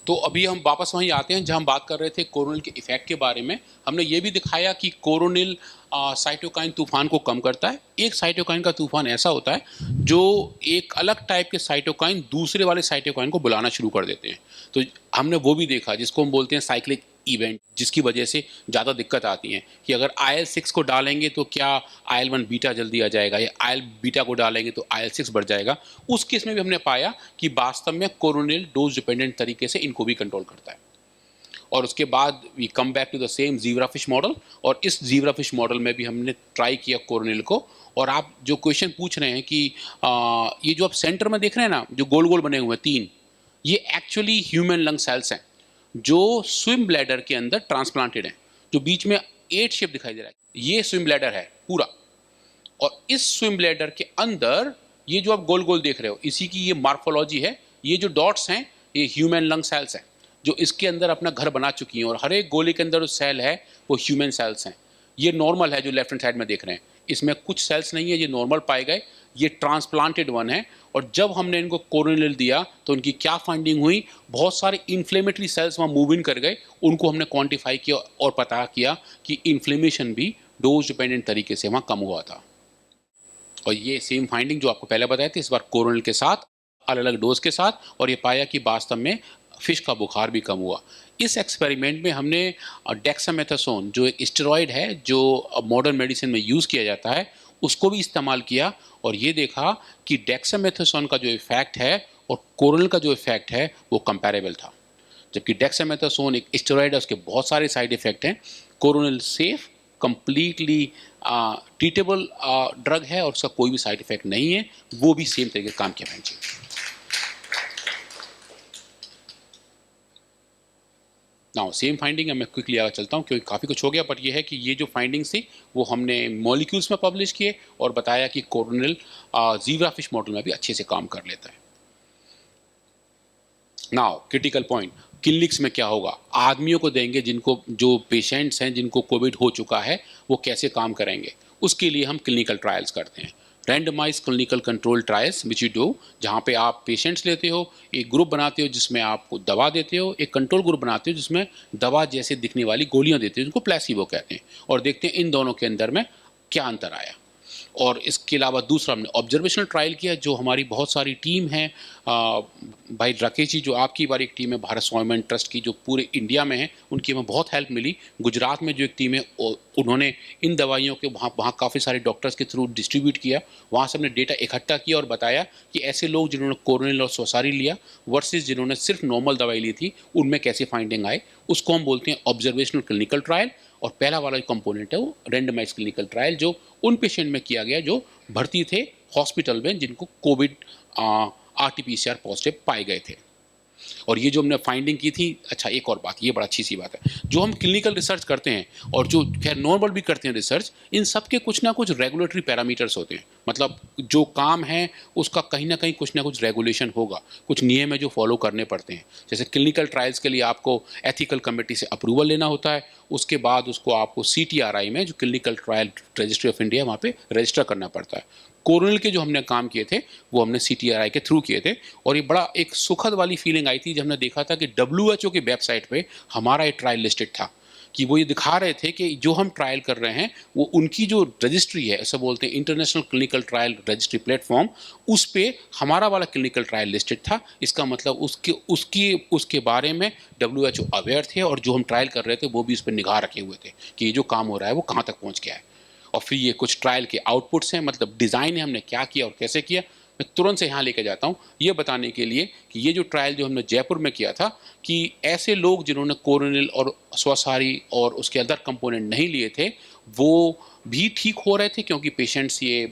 तो अभी हम वापस वहीं आते हैं जहां हम बात कर रहे थे कोरोनिल के इफेक्ट के बारे में। हमने ये भी दिखाया कि कोरोनिल साइटोकाइन तूफान को कम करता है। एक साइटोकाइन का तूफान ऐसा होता है जो एक अलग टाइप के साइटोकाइन दूसरे वाले साइटोकाइन को बुलाना शुरू कर देते हैं। तो हमने वो भी देखा जिसको हम बोलते हैं साइक्लिक इवेंट, जिसकी वजह से ज़्यादा दिक्कत आती है कि अगर IL-6 को डालेंगे तो क्या IL-1 बीटा जल्दी आ जाएगा, या IL बीटा को डालेंगे तो IL-6 बढ़ जाएगा। उस केस में भी हमने पाया कि वास्तव में कोरोनिल डोज डिपेंडेंट तरीके से इनको भी कंट्रोल करता है। और उसके बाद we come back to the same zebra fish model, और इस ज़ीब्रा फिश मॉडल में भी हमने ट्राई किया कोरोनिल को। और आप जो क्वेश्चन पूछ रहे हैं कि ये जो आप सेंटर में देख रहे हैं ना, जो गोल गोल बने हुए हैं 3, ये एक्चुअली ह्यूमन लंग सेल्स हैं जो स्विम ब्लैडर के अंदर ट्रांसप्लांटेड हैं। जो बीच में 8 शेप दिखाई दे रहा है, ये स्विम ब्लैडर है पूरा, और इस स्विम ब्लैडर के अंदर ये जो आप गोल गोल देख रहे हो, इसी की ये मार्फोलॉजी है। ये जो डॉट्स हैं ये ह्यूमन लंग सेल्स हैं जो इसके अंदर अपना घर बना चुकी हैं, और हर एक गोले के अंदर जो सेल है वो ह्यूमन सेल्स हैं। ये नॉर्मल है जो लेफ्ट हैंड साइड में देख रहे हैं, इसमें कुछ सेल्स नहीं है, ये नॉर्मल पाए गए, ये ट्रांसप्लांटेड वन है। और जब हमने इनको कोरोनिल दिया तो उनकी क्या फाइंडिंग हुई, बहुत सारे इन्फ्लेमेटरी सेल्स वहाँ मूव इन कर गए, उनको हमने क्वांटिफाई किया और पता किया कि इन्फ्लेमेशन भी डोज डिपेंडेंट तरीके से वहाँ कम हुआ था। और ये सेम फाइंडिंग जो आपको पहले बताया था, इस बार कोरोनिल के साथ, अलग अलग डोज के साथ, और ये पाया कि वास्तव में फिश का बुखार भी कम हुआ। इस एक्सपेरिमेंट में हमने डेक्सामेथासोन जो एक स्टेरॉइड है जो मॉडर्न मेडिसिन में यूज़ किया जाता है, उसको भी इस्तेमाल किया, और ये देखा कि डेक्सामेथासोन का जो इफेक्ट है और कोरोनिल का जो इफेक्ट है वो कंपैरेबल था। जबकि डेक्सामेथासोन एक स्टेरॉइड है, उसके बहुत सारे साइड इफेक्ट हैं। Coronil safe, completely treatable drug है और उसका कोई भी साइड इफेक्ट नहीं है, वो भी सेम तरीके काम किया। बहन जी नाउ सेम फाइंडिंग है, मैं क्विकली आगे चलता हूँ क्योंकि काफ़ी कुछ हो गया, बट ये है कि ये जो फाइंडिंग्स थी वो हमने मॉलिक्यूल्स में पब्लिश किए और बताया कि कोरोनिल ज़ीब्रा फिश मॉडल में भी अच्छे से काम कर लेता है। नाउ क्रिटिकल पॉइंट, क्लिनिक्स में क्या होगा, आदमियों को देंगे जिनको, जो पेशेंट्स हैं जिनको कोविड हो चुका है, वो कैसे काम करेंगे, उसके लिए हम क्लिनिकल ट्रायल्स करते हैं। randomized clinical control trials which you do, जहाँ पे आप पेशेंट्स लेते हो, एक ग्रुप बनाते हो जिसमें आपको दवा देते हो, एक कंट्रोल ग्रुप बनाते हो जिसमें दवा जैसे दिखने वाली गोलियां देते हो जिनको प्लेसिबो कहते हैं, और देखते हैं इन दोनों के अंदर में क्या अंतर आया। और इसके अलावा दूसरा हमने ऑब्जर्वेशनल ट्रायल किया, जो हमारी बहुत सारी टीम है, भाई राकेश जी जो आपकी बार एक टीम है भारत स्वाभिमान ट्रस्ट की जो पूरे इंडिया में है, उनकी हमें बहुत हेल्प मिली। गुजरात में जो एक टीम है उन्होंने इन दवाइयों के वहाँ काफ़ी सारे डॉक्टर्स के थ्रू डिस्ट्रीब्यूट किया, वहाँ से हमने डेटा इकट्ठा किया और बताया कि ऐसे लोग जिन्होंने कोरोनिल और स्वसारी लिया वर्सेस जिन्होंने सिर्फ नॉर्मल दवाई ली थी उनमें कैसे फाइंडिंग आए। उसको हम बोलते हैं ऑब्जर्वेशनल क्लिनिकल ट्रायल। और पहला वाला जो कंपोनेंट है वो रेंडमाइज क्लिनिकल ट्रायल, जो उन पेशेंट में किया गया जो भर्ती थे हॉस्पिटल में जिनको कोविड RT-PCR पॉजिटिव पाए गए थे। और ये जो हमने फाइंडिंग की थी, अच्छा एक और बात, ये बड़ा अच्छी सी बात है, जो हम क्लिनिकल रिसर्च करते हैं और जो खैर नॉर्मल भी करते हैं रिसर्च, इन सब के कुछ ना कुछ रेगुलेटरी पैरामीटर्स होते हैं। मतलब जो काम है उसका कहीं ना कुछ रेगुलेशन होगा, कुछ नियम है जो फॉलो करने पड़ते हैं। जैसे क्लिनिकल ट्रायल्स के लिए आपको एथिकल कमेटी से अप्रूवल लेना होता है, उसके बाद उसको आपको CTRI में जो clinical trial registry of India वहाँ पे रजिस्टर करना पड़ता है। कोरोनिल के जो हमने काम किए थे वो हमने CTRI के थ्रू किए थे, और ये बड़ा एक सुखद वाली फीलिंग आई थी जब हमने देखा था कि WHO की वेबसाइट पे हमारा ये ट्रायल लिस्टेड था, कि वो ये दिखा रहे थे कि जो हम ट्रायल कर रहे हैं वो उनकी जो रजिस्ट्री है, ऐसा बोलते हैं international clinical trial registry platform, उस पे हमारा वाला क्लिनिकल ट्रायल लिस्टेड था। इसका मतलब उसके बारे में WHO अवेयर थे, और जो हम ट्रायल कर रहे थे वो भी उस पर निगाह रखे हुए थे कि ये जो काम हो रहा है वो कहाँ तक पहुँच गया है। और फिर ये कुछ ट्रायल के आउटपुट्स हैं, मतलब डिज़ाइन है, हमने क्या किया और कैसे किया। मैं तुरंत से यहाँ लेके जाता हूँ ये बताने के लिए कि ये जो ट्रायल जो हमने जयपुर में किया था, कि ऐसे लोग जिन्होंने कोरोनिल और स्वसारी और उसके अदर कंपोनेंट नहीं लिए थे वो भी ठीक हो रहे थे, क्योंकि पेशेंट्स ये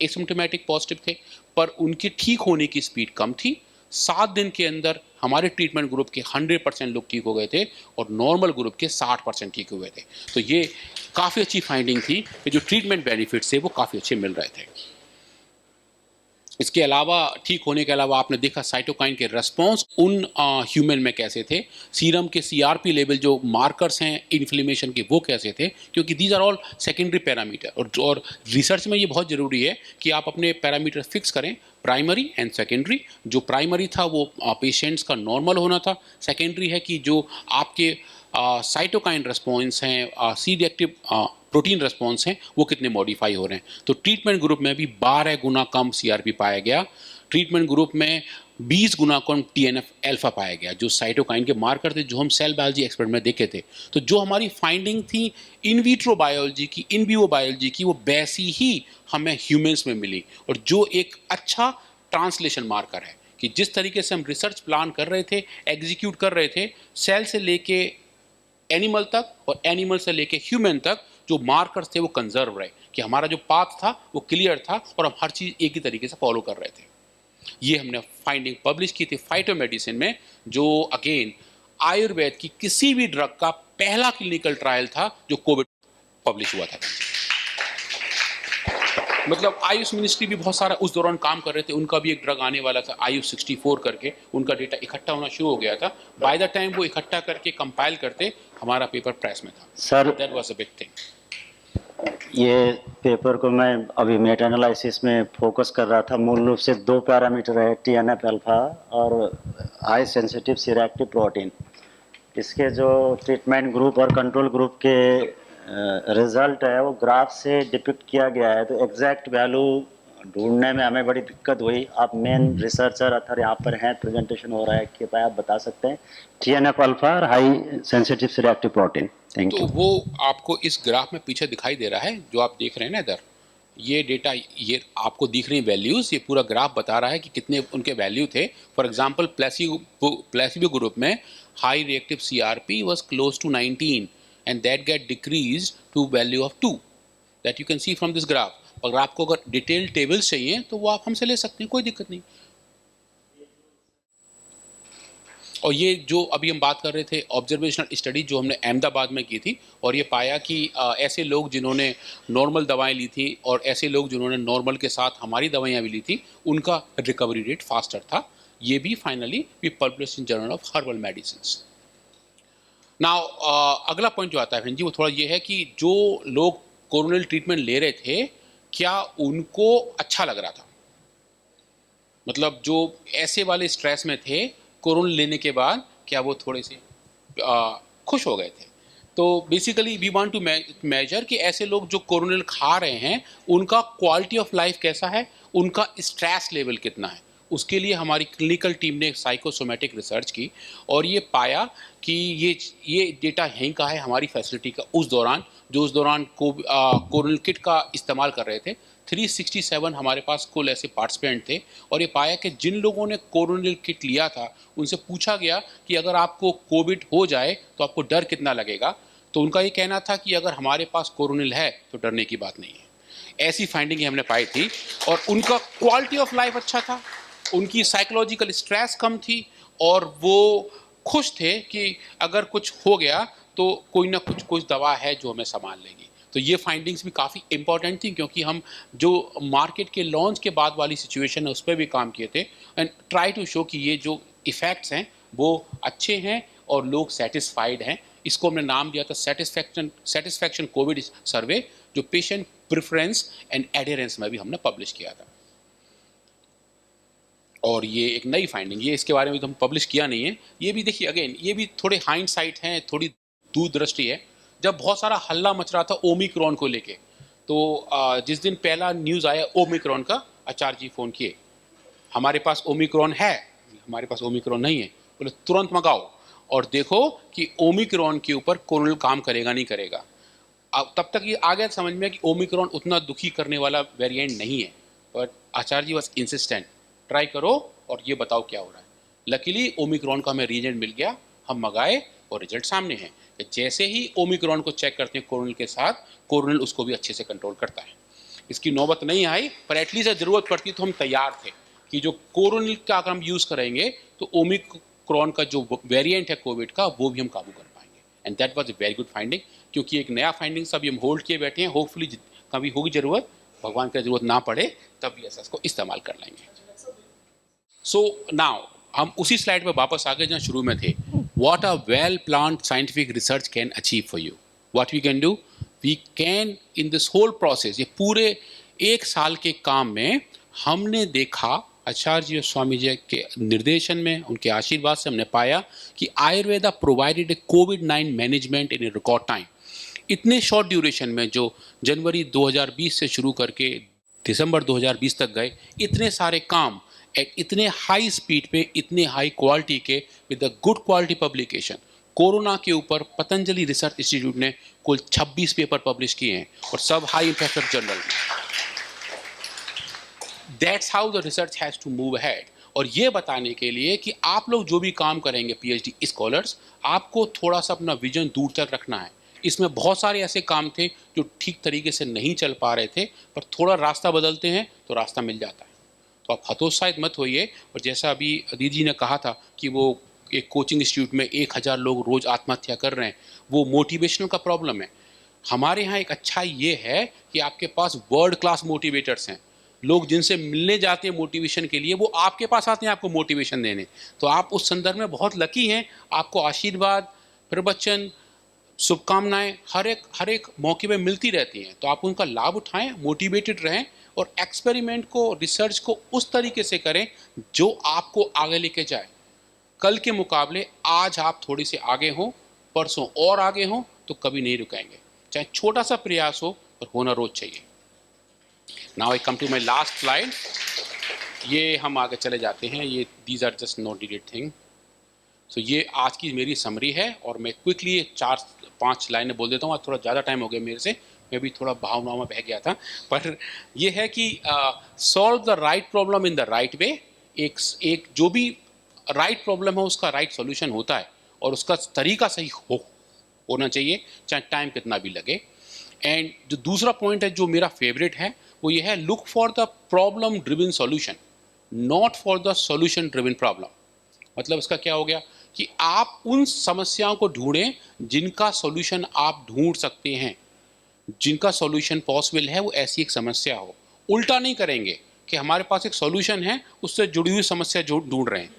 एसिम्प्टोमेटिक पॉजिटिव थे, पर उनकी ठीक होने की स्पीड कम थी। 7 दिन के अंदर हमारे ट्रीटमेंट ग्रुप के 100% लोग ठीक हो गए थे और नॉर्मल ग्रुप के 60% ठीक हुए थे। तो ये काफ़ी अच्छी फाइंडिंग थी कि जो ट्रीटमेंट बेनिफिट्स थे वो काफ़ी अच्छे मिल रहे थे। इसके अलावा ठीक होने के अलावा आपने देखा साइटोकाइन के रेस्पॉन्स उन ह्यूमन में कैसे थे, सीरम के CRP लेवल जो मार्कर्स हैं इन्फ्लेमेशन के वो कैसे थे, क्योंकि these are all secondary parameter. और रिसर्च में ये बहुत ज़रूरी है कि आप अपने पैरामीटर फिक्स करें, प्राइमरी एंड सेकेंडरी। जो प्राइमरी था वो पेशेंट्स का नॉर्मल होना था, सेकेंडरी है कि जो आपके साइटोकाइन रेस्पॉन्स हैं, C रिएक्टिव प्रोटीन रेस्पॉन्स हैं, वो कितने मॉडिफाई हो रहे हैं। तो ट्रीटमेंट ग्रुप में भी 12 गुना कम CRP पाया गया, ट्रीटमेंट ग्रुप में 20 गुना कम TNF अल्फा पाया गया, जो साइटोकाइन के मार्कर थे जो हम सेल बायोलॉजी एक्सपेरिमेंट में देखे थे। तो जो हमारी फाइंडिंग थी इन विट्रो बायोलॉजी की, इन विवो बायोलॉजी की, वो वैसी ही हमें ह्यूमन्स में मिली, और जो एक अच्छा ट्रांसलेशन मार्कर है कि जिस तरीके से हम रिसर्च प्लान कर रहे थे, एग्जीक्यूट कर रहे थे, सेल से लेके एनिमल तक और एनिमल से लेके ह्यूमन तक जो मार्कर्स थे वो कंजर्व रहे, कि हमारा जो पाथ था वो क्लियर था और हम हर चीज़ एक ही तरीके से फॉलो कर रहे थे। ये हमने फाइंडिंग पब्लिश की थी फाइटोमेडिसिन में, जो अगेन आयुर्वेद की किसी भी ड्रग का पहला क्लिनिकल ट्रायल था जो कोविड पब्लिश हुआ था। मतलब आयुष मिनिस्ट्री भी बहुत सारा उस दौरान काम कर रहे थे, उनका भी एक ड्रग आने वाला था आयुष 64 करके, उनका डेटा इकट्ठा होना शुरू हो गया था। बाय द टाइम वो इकट्ठा करके कंपाइल करते हमारा पेपर प्रेस में था। Sir that was a big thing. ये पेपर को मैं अभी मेटा एनालिसिस में फोकस कर रहा था। मूल रूप से 2 पैरामीटर है, TNF अल्फा और high sensitive C reactive protein. इसके जो ट्रीटमेंट ग्रुप और कंट्रोल ग्रुप के रिजल्ट है वो ग्राफ से डिपिक्ट किया गया है, तो एग्जैक्ट वैल्यू ढूंढने में हमें बड़ी दिक्कत हुई। आप मेन रिसर्चर अथर यहाँ पर हैं, प्रेजेंटेशन हो रहा है, कृपया आप बता सकते हैं TNF अल्फा और high sensitive C reactive protein. Thank तो यू। वो आपको इस ग्राफ में पीछे दिखाई दे रहा है, जो आप देख रहे हैं ना इधर, ये डेटा, ये आपको दिख रही वैल्यूज़, ये पूरा ग्राफ बता रहा है कि कितने उनके वैल्यू थे। फॉर एग्जांपल प्लेसिबो ग्रुप में high reactive CRP was close to 19 and that get decrease to value of 2, that you can see from this graph. अगर आपको अगर डिटेल टेबल्स चाहिए तो वो आप हमसे ले सकते हैं, कोई दिक्कत नहीं। और ये जो अभी हम बात कर रहे थे ऑब्जर्वेशनल स्टडी जो हमने अहमदाबाद में की थी, और ये पाया कि ऐसे लोग जिन्होंने नॉर्मल दवाएं ली थी और ऐसे लोग जिन्होंने नॉर्मल के साथ हमारी दवाइयां भी ली थी, उनका रिकवरी रेट फास्टर था। ये भी finally we publish in journal of herbal medicine. Now अगला पॉइंट जो आता है जी वो थोड़ा ये है कि जो लोग कोरोनल ट्रीटमेंट ले रहे थे क्या उनको अच्छा लग रहा था? मतलब जो ऐसे वाले स्ट्रेस में थे, कोरोना लेने के बाद क्या वो थोड़े से खुश हो गए थे? तो basically we want to measure कि ऐसे लोग जो कोरोनिल खा रहे हैं उनका क्वालिटी ऑफ लाइफ कैसा है, उनका स्ट्रेस लेवल कितना है। उसके लिए हमारी क्लिनिकल टीम ने साइकोसोमेटिक रिसर्च की और ये पाया कि ये डेटा यहीं का है हमारी फैसिलिटी का उस दौरान कोरोनिल किट का इस्तेमाल कर रहे थे। 367 हमारे पास कुल ऐसे पार्टिसिपेंट थे और ये पाया कि जिन लोगों ने कोरोनिल किट लिया था उनसे पूछा गया कि अगर आपको कोविड हो जाए तो आपको डर कितना लगेगा, तो उनका ये कहना था कि अगर हमारे पास कोरोनिल है तो डरने की बात नहीं है। ऐसी फाइंडिंग हमने पाई थी और उनका क्वालिटी ऑफ लाइफ अच्छा था, उनकी साइकोलॉजिकल स्ट्रेस कम थी और वो खुश थे कि अगर कुछ हो गया तो कोई ना कुछ दवा है जो हमें संभाल लेगी। तो ये फाइंडिंग्स भी काफ़ी इंपॉर्टेंट थी क्योंकि हम जो मार्केट के लॉन्च के बाद वाली सिचुएशन है उस पर भी काम किए थे एंड ट्राई टू शो कि ये जो इफ़ेक्ट्स हैं वो अच्छे हैं और लोग सेटिस्फाइड हैं। इसको हमने नाम दिया था सेटिस्फैक्शन कोविड सर्वे, जो पेशेंट प्रेफरेंस एंड एडहेरेंस में भी हमने पब्लिश किया था। और ये एक नई फाइंडिंग, ये इसके बारे में तो हम पब्लिश किया नहीं है। ये भी देखिए अगेन ये भी थोड़े हाइंडसाइट हैं, थोड़ी दूरदृष्टि है। जब बहुत सारा हल्ला मच रहा था ओमिक्रॉन को लेके, तो जिस दिन पहला न्यूज़ आया ओमिक्रॉन का, आचार्य जी फ़ोन किए, हमारे पास ओमिक्रॉन है, हमारे पास ओमिक्रॉन नहीं है। बोले तुरंत मंगाओ और देखो कि ओमिक्रॉन के ऊपर कोरोनल काम करेगा नहीं करेगा। अब तब तक ये आ गया समझ में कि ओमिक्रॉन उतना दुखी करने वाला वेरिएंट नहीं है, पर आचार्य जी बस इंसिस्टेंट, ट्राई करो और ये बताओ क्या हो रहा है। लकीली ओमिक्रॉन का हमें रीजेंट मिल गया, हम मंगाए और रिजल्ट सामने है कि जैसे ही ओमिक्रॉन को चेक करते हैं कोरोनल के साथ, कोरोनल उसको भी अच्छे से कंट्रोल करता है। इसकी नौबत नहीं आई, पर एटलीस्ट ज़रूरत पड़ती तो हम तैयार थे कि जो कोरोनल का अगर हम यूज़ करेंगे तो ओमिक्रॉन का जो वेरिएंट है कोविड का वो भी हम काबू कर पाएंगे। And that was a very good finding, क्योंकि एक नया फाइंडिंग अभी हम होल्ड किए बैठे हैं। होपफुली कभी होगी ज़रूरत, भगवान की ज़रूरत ना पड़े तब भी ऐसा इसको इस्तेमाल कर लेंगे। सो नाउ हम उसी स्लाइड पर वापस आ गए जहाँ शुरू में थे। What a well planned scientific research can achieve for you. What we can do? We can in this whole process, ये पूरे एक साल के काम में हमने देखा, आचार्य जी और स्वामी जी के निर्देशन में, उनके आशीर्वाद से हमने पाया कि आयुर्वेदा प्रोवाइडेड ए कोविड-19 मैनेजमेंट इन ए रिकॉर्ड टाइम। इतने शॉर्ट ड्यूरेशन में जो जनवरी 2020 से शुरू करके दिसंबर 2020 तक गए, इतने सारे काम एट इतने हाई स्पीड पे, इतने हाई क्वालिटी के, with a good quality publication. Corona के ऊपर पतंजलि रिसर्च इंस्टीट्यूट ने कुल 26 पेपर पब्लिश किए हैं और सब हाई इम्पैक्ट जर्नल में। That's how the research has to move ahead. और ये बताने के लिए कि आप लोग जो भी काम करेंगे पीएचडी स्कॉलर्स, आपको थोड़ा सा अपना विजन दूर तक रखना है। इसमें बहुत सारे ऐसे काम थे जो ठीक तरीके से नहीं चल पा रहे थे, पर थोड़ा रास्ता बदलते हैं तो रास्ता मिल जाता है। तो आप हतोत्साहित मत होइए। और जैसा अभी दीदी जी ने कहा था कि वो एक कोचिंग इंस्टीट्यूट में 1000 लोग रोज़ आत्महत्या कर रहे हैं, वो मोटिवेशनल का प्रॉब्लम है। हमारे यहाँ एक अच्छा ये है कि आपके पास वर्ल्ड क्लास मोटिवेटर्स हैं। लोग जिनसे मिलने जाते हैं मोटिवेशन के लिए, वो आपके पास आते हैं आपको मोटिवेशन देने। तो आप उस संदर्भ में बहुत लकी हैं। आपको आशीर्वाद, प्रवचन, शुभकामनाएं हर एक मौके पे मिलती रहती हैं। तो आप उनका लाभ उठाएं, मोटिवेटेड रहें और एक्सपेरिमेंट को, रिसर्च को उस तरीके से करें जो आपको आगे लेके जाए। कल के मुकाबले आज आप थोड़ी से आगे हों, परसों और आगे हों, तो कभी नहीं रुकेंगे। चाहे छोटा सा प्रयास हो, पर होना रोज चाहिए। Now I come to my last slide. ये हम आगे चले जाते हैं। ये दीज आर जस्ट नॉट डिटेड थिंग। सो ये आज की मेरी समरी है और मैं क्विकली 4-5 लाइनें बोल देता हूँ। आज थोड़ा ज़्यादा टाइम हो गया मेरे से, मैं भी थोड़ा भावनाओं में बह गया था। पर यह है कि solve the right problem in the right way. एक जो भी राइट प्रॉब्लम है उसका राइट सॉल्यूशन होता है और उसका तरीका सही होना चाहिए, चाहे टाइम कितना भी लगे। एंड जो दूसरा पॉइंट है जो मेरा फेवरेट है वो ये है, look for the problem driven solution, not for the solution driven problem. मतलब इसका क्या हो गया कि आप उन समस्याओं को ढूंढें जिनका सॉल्यूशन आप ढूंढ सकते हैं, जिनका सॉल्यूशन पॉसिबल है, वो ऐसी एक समस्या हो। उल्टा नहीं करेंगे कि हमारे पास एक सॉल्यूशन है, उससे जुड़ी हुई समस्या जो ढूंढ रहे हैं।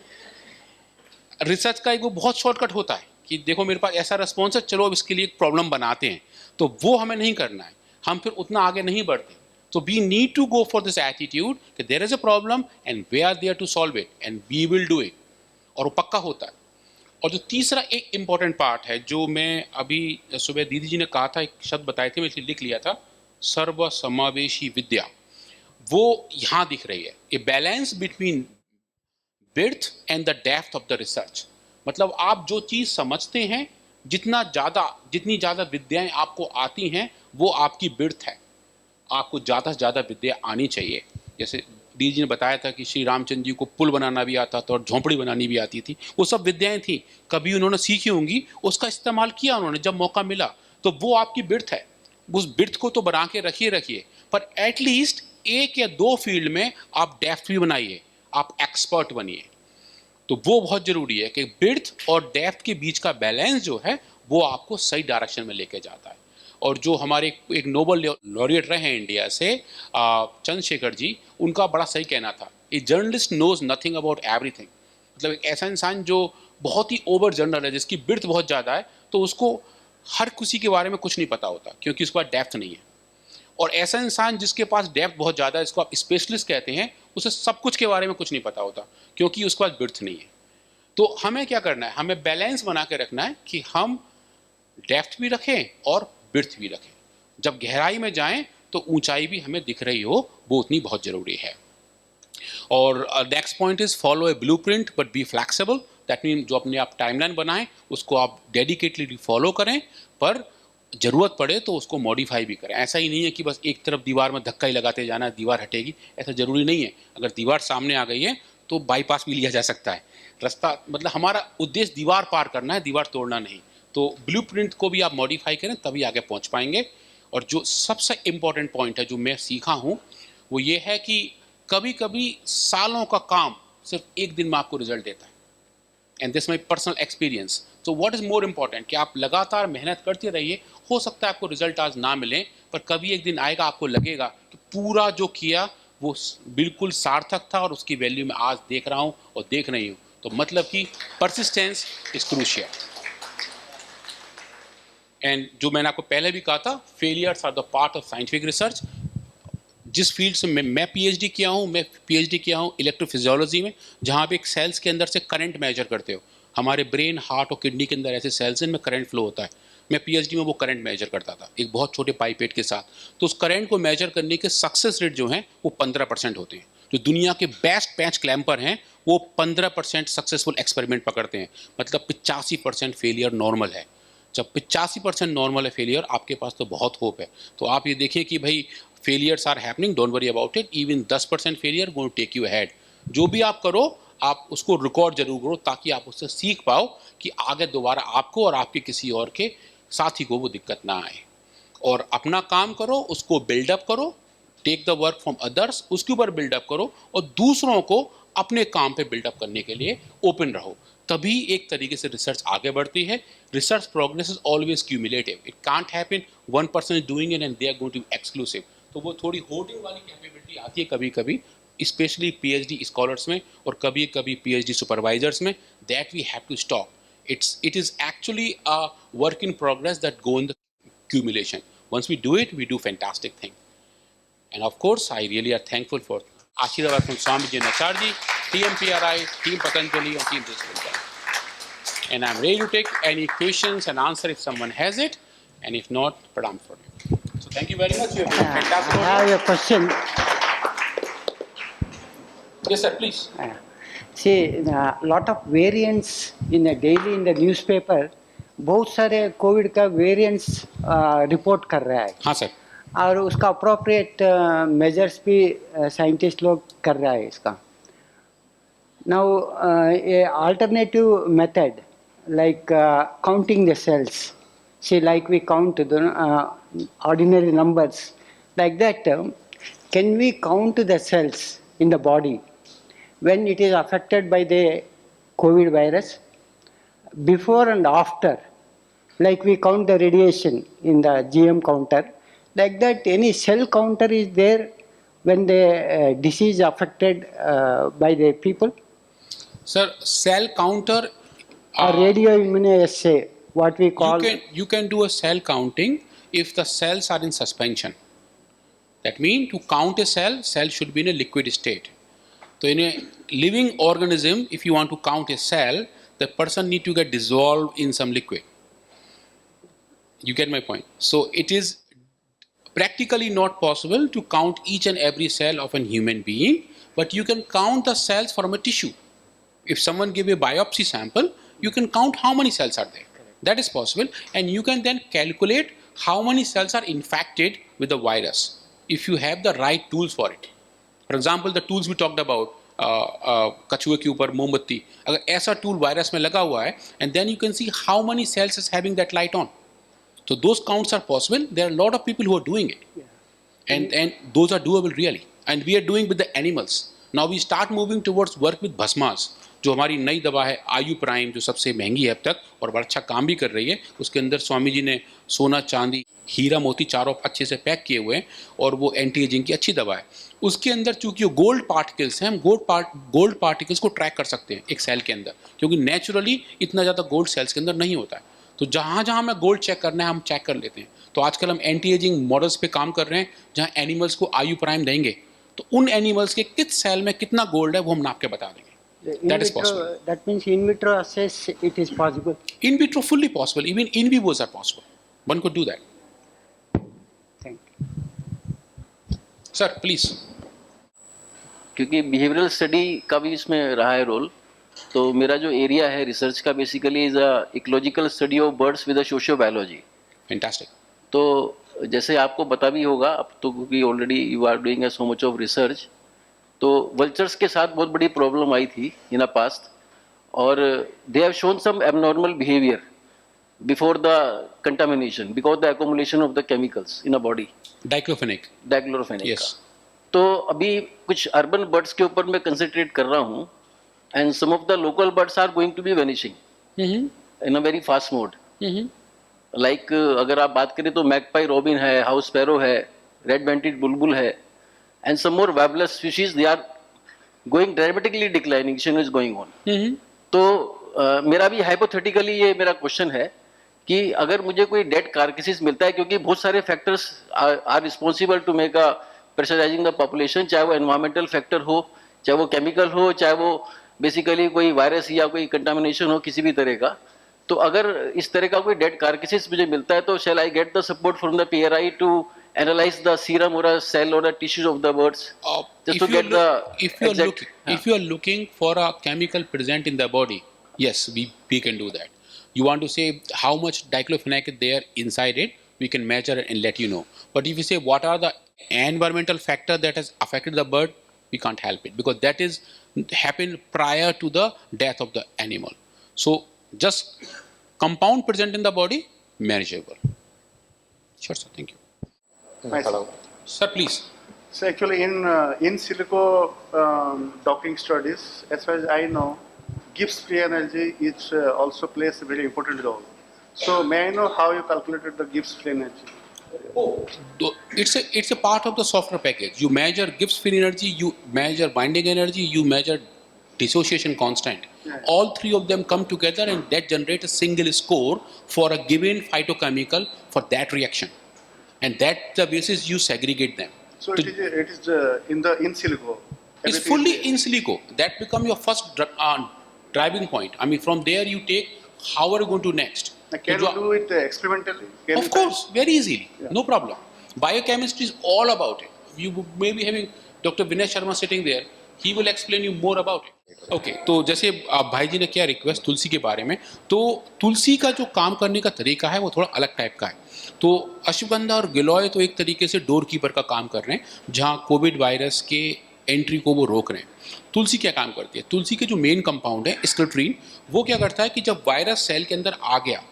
रिसर्च का एक वो बहुत शॉर्टकट होता है कि देखो मेरे पास ऐसा रिस्पॉन्स है, चलो अब इसके लिए एक प्रॉब्लम बनाते हैं। तो वो हमें नहीं करना है, हम फिर उतना आगे नहीं बढ़ते। So we need to go for this attitude that there is a problem and we are there to solve it and we will do it. और वो पक्का होता है. और जो तीसरा एक इम्पॉर्टेंट पार्ट है जो मैं अभी सुबह दीदी जी ने कहा था, एक शब्द बताए थे, मैं इसलिए लिख लिया था, सर्व समावेशी विद्या. वो यहाँ दिख रही है. A balance between breadth and the depth of the research. मतलब आप जो चीज़ समझते हैं, जितनी ज़्यादा विद्याएं आपको आती हैं, वो आपकी ब्रेड्थ है. आपको ज़्यादा से ज़्यादा विद्या आनी चाहिए. जैसे डी जी ने बताया था कि श्री रामचंद्र जी को पुल बनाना भी आता था और झोंपड़ी बनानी भी आती थी. वो सब विद्याएं थी, कभी उन्होंने सीखी होंगी, उसका इस्तेमाल किया उन्होंने जब मौका मिला. तो वो आपकी ब्रेड्थ है. उस ब्रेड्थ को तो बना के रखिए, पर एटलीस्ट एक या दो फील्ड में आप डेप्थ भी बनाइए, आप एक्सपर्ट बनिए. तो वो बहुत ज़रूरी है कि ब्रेड्थ और डेप्थ के बीच का बैलेंस जो है वो आपको सही डायरेक्शन में लेके जाता है. और जो हमारे एक नोबल लॉरिएट रहे हैं इंडिया से, चंद्रशेखर जी, उनका बड़ा सही कहना था, a journalist knows nothing about everything. मतलब एक ऐसा इंसान जो बहुत ही ओवर जनरल है, जिसकी ब्रेड्थ बहुत ज़्यादा है, तो उसको हर किसी के बारे में कुछ नहीं पता होता क्योंकि उसके पास डेप्थ नहीं है. और ऐसा इंसान जिसके पास डेप्थ बहुत ज़्यादा है, इसको आप स्पेशलिस्ट कहते हैं, उसे सब कुछ के बारे में कुछ नहीं पता होता क्योंकि उसके पास ब्रेड्थ नहीं है. तो हमें क्या करना है, हमें बैलेंस बना के रखना है कि हम डेप्थ भी रखें और ब्रेड्थ भी रखें. जब गहराई में जाएं तो ऊंचाई भी हमें दिख रही हो, वो उतनी बहुत ज़रूरी है. और next point is follow a blueprint but be flexible. That mean जो अपने आप टाइमलाइन बनाएं उसको आप डेडिकेटली फॉलो करें, पर ज़रूरत पड़े तो उसको मॉडिफाई भी करें. ऐसा ही नहीं है कि बस एक तरफ दीवार में धक्का ही लगाते जाना है, दीवार हटेगी, ऐसा ज़रूरी नहीं है. अगर दीवार सामने आ गई है तो बाईपास भी लिया जा सकता है. रास्ता मतलब हमारा उद्देश्य दीवार पार करना है, दीवार तोड़ना नहीं. तो ब्लूप्रिंट को भी आप मॉडिफाई करें, तभी आगे पहुंच पाएंगे. और जो सबसे इम्पॉर्टेंट पॉइंट है जो मैं सीखा हूं, वो ये है कि कभी कभी सालों का काम सिर्फ एक दिन में आपको रिजल्ट देता है. And this my personal experience. तो व्हाट इज़ मोर इम्पॉर्टेंट कि आप लगातार मेहनत करते रहिए. हो सकता है आपको रिजल्ट आज ना मिले, पर कभी एक दिन आएगा, आपको लगेगा कि पूरा जो किया वो बिल्कुल सार्थक था और उसकी वैल्यू मैं आज देख रहा हूँ और देख रही हूँ. तो मतलब कि परसिस्टेंस इज क्रूशियल. एंड जो मैंने आपको पहले भी कहा था, failures are the part of scientific research. जिस फील्ड से मैं पीएचडी किया हूँ इलेक्ट्रोफिजियोलॉजी में, जहाँ आप एक सेल्स के अंदर से करंट मेजर करते हो. हमारे ब्रेन, हार्ट और किडनी के अंदर ऐसे सेल्स हैं इनमें करंट फ्लो होता है. मैं पीएचडी में वो करंट मेजर करता था एक बहुत छोटे पाइपेट के साथ. तो उस करंट को मेजर करने के सक्सेस रेट जो हैं वो 15% होते हैं. जो दुनिया के बेस्ट पैच क्लैम्पर हैं वो 15% सक्सेसफुल एक्सपेरिमेंट पकड़ते हैं. मतलब 85% फेलियर नॉर्मल है. जब 85% नॉर्मल है फेलियर, आपके पास तो बहुत होप है. तो आप ये देखें कि भाई failures are happening, don't worry about it. Even 10% failure going to take you ahead. जो भी आप करो, आप उसको रिकॉर्ड जरूर करो ताकि आप उससे सीख पाओ कि आगे दोबारा आपको और आपके किसी और के साथी को वो दिक्कत ना आए. और अपना काम करो, उसको बिल्डअप करो. Take the work from others, उसके ऊपर बिल्डअप करो और दूसरों को अपने काम पे बिल्डअप करने के लिए ओपन रहो. तभी एक तरीके से रिसर्च आगे बढ़ती है. Research progress is always cumulative. It can't happen one person is doing it and they are going to exclusive. तो वो थोड़ी होर्डिंग वाली कैपेबिलिटी आती है कभी कभी, स्पेशली पीएचडी स्कॉलर्स में और कभी कभी पीएचडी सुपरवाइजर्स में. That we have to stop. It is actually a work in progress that go in the accumulation. Once we do it, we do fantastic thing. And of course, I really are thankful for Ashirwad from Swamiji Nacharji, Team PRI, Team Patanjali, and Team Discipline. And I'm ready to take any questions and answer if someone has it, and if not, pradam for you. So thank you very much. You have been fantastic. I have a question. Yes, sir. Please. See, a lot of variants in a daily in the newspaper. बहुत सारे Covid का variants report कर रहा है. हाँ sir. और उसका appropriate measures भी साइंटिस्ट लोग कर रहा है इसका. Now a alternative method like counting the cells. See, like we count the ordinary numbers, like that, can we count the cells in the body when it is affected by the COVID virus, before and after? Like we count the radiation in the GM counter, like that any cell counter is there when the disease affected by the people? Sir, cell counter Or radio immunoassay, what we call. You can do a cell counting if the cells are in suspension. That means to count a cell, cell should be in a liquid state. So in a living organism, if you want to count a cell, the person need to get dissolved in some liquid. You get my point? So it is practically not possible to count each and every cell of a human being, but you can count the cells from a tissue. If someone give a biopsy sample, you can count how many cells are there. That is possible, and you can then calculate how many cells are infected with the virus if you have the right tools for it. For example, the tools we talked about, कछुए के ऊपर मोमबत्ती, अगर ऐसा tool virus में लगा हुआ है, and then you can see how many cells is having that light on. So those counts are possible. There are a lot of people who are doing it, and those are doable really. And we are doing with the animals. Now we start moving towards work with भस्मास, जो हमारी नई दवा है आयु prime, जो सबसे महंगी है अब तक और बड़ा अच्छा काम भी कर रही है. उसके अंदर स्वामी जी ने सोना चांदी हीरा मोती चारों अच्छे से पैक किए हुए हैं और वो एंटी एजिंग की अच्छी दवा है. उसके अंदर चूंकि वो गोल्ड पार्टिकल्स हैं, हम गोल्ड पार्टिकल्स को ट्रैक कर सकते हैं एक सेल के अंदर, क्योंकि नेचुरली इतना ज़्यादा गोल्ड सेल्स के अंदर नहीं होता है. तो जहाँ जहाँ हमें गोल्ड चेक करना है हम चेक कर लेते हैं. तो आजकल हम एंटी एजिंग मॉडल्स पे काम कर रहे हैं जहाँ एनिमल्स को आयु प्राइम देंगे तो उन एनिमल्स के किस सेल में कितना गोल्ड है वो हम नाप के बता देंगे. That is possible. That means in vitro assess it is possible. In vitro fully possible. Even in vivos are possible. One could do that. Thank you. Sir, please. क्योंकि बिहेवियरल स्टडी का भी इसमें रहा है रोल, तो मेरा जो area है रिसर्च का basically is a ecological study of birds with a socio biology. Fantastic. तो जैसे आपको पता भी होगा अब तो, क्योंकि already you are doing so much of research, तो वल्चर्स के साथ बहुत बड़ी प्रॉब्लम आई थी इन अ पास्ट, और they have shown some abnormal behaviour before the contamination because the accumulation of the chemicals in a body, Diclofenac. Diclofenac. Yes. तो अभी कुछ अर्बन बर्ड्स के ऊपर मैं कंसंट्रेट कर रहा हूँ, and some of the local birds are going to be vanishing in a very fast mode. Like अगर आप बात करें तो मैगपाई रॉबिन है, हाउस स्पैरो है, रेड बेंटेड बुलबुल है, and some more warblers species they are going dramatically declining is going on. तो मेरा भी हाइपोथेटिकली ये मेरा क्वेश्चन है कि अगर मुझे कोई डेड कार्केसिस मिलता है, क्योंकि बहुत सारे factors are responsible to make a pressurising the population, चाहे वो एनवायरमेंटल फैक्टर हो, चाहे वो केमिकल हो, चाहे वो बेसिकली कोई वायरस या कोई कंटामिनेशन हो किसी भी तरह का. तो अगर इस तरह का कोई डेड कार्केसिस मुझे मिलता है तो shall I get the support from the PRI to analyse the serum और सेल और tissues of the birds just to get the exact. If you are looking for a chemical present in the body, yes, we can do that. You want to say how much diclofenac is there inside it, we can measure it and let you know. But if you say what are the environmental factor that has affected the bird, we can't help it because that is happened prior to the death of the animal. So just compound present in the body, manageable. Sure, sir. Thank you. Hello. Sir, please. So actually in silico docking studies, as far as I know, Gibbs free energy is also plays a very important role. So may I know how you calculated the Gibbs free energy? It's a part of the software package. You measure Gibbs free energy, you measure binding energy, you measure dissociation constant. Yeah. All three of them come together and that generate a single score for a given phytochemical for that reaction. And that the basis you segregate them. So To- it is in silico. It's Everything fully is in silico. That become your first driving point. I mean, from there you take how are you going to next. Can So you do it experimentally? Can of you course, very easily, Yeah. no problem. Biochemistry is all about it. You may be having Dr. Vinay Sharma sitting there. He will explain you more about it. Okay, तो जैसे आप भाई जी ने क्या request तुलसी के बारे में, तो तुलसी का जो काम करने का तरीका है वो थोड़ा अलग टाइप का है. तो अश्वगंधा और गिलोय तो एक तरीके से डोर कीपर का काम कर रहे हैं, जहाँ कोविड वायरस के एंट्री को वो रोक रहे हैं. तुलसी क्या काम करती है? तुलसी के जो मेन कंपाउंड है स्क्लेट्रीन, वो क्या करता है कि जब वायरस सेल के अंदर आ गया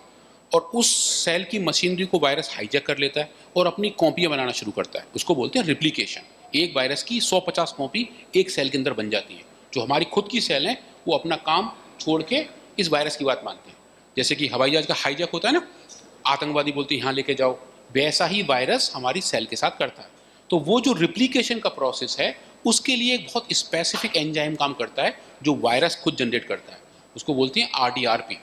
और उस सेल की मशीनरी को वायरस हाईजैक कर लेता है और अपनी कॉपियाँ बनाना शुरू करता है. उसको बोलते हैं रिप्लिकेशन. एक वायरस की 150 कॉपी एक सेल के अंदर बन जाती है. जो हमारी खुद की सेल हैं वो अपना काम छोड़ के इस वायरस की बात मानते हैं. जैसे कि हवाई जहाज का हाईजैक होता है ना, आतंकवादी बोलते हैं यहाँ लेके जाओ, वैसा ही वायरस हमारी सेल के साथ करता है. तो वो जो रिप्लिकेशन का प्रोसेस है उसके लिए एक बहुत स्पेसिफिक एंजाइम काम करता है जो वायरस खुद जनरेट करता है. उसको बोलते हैं RDRP,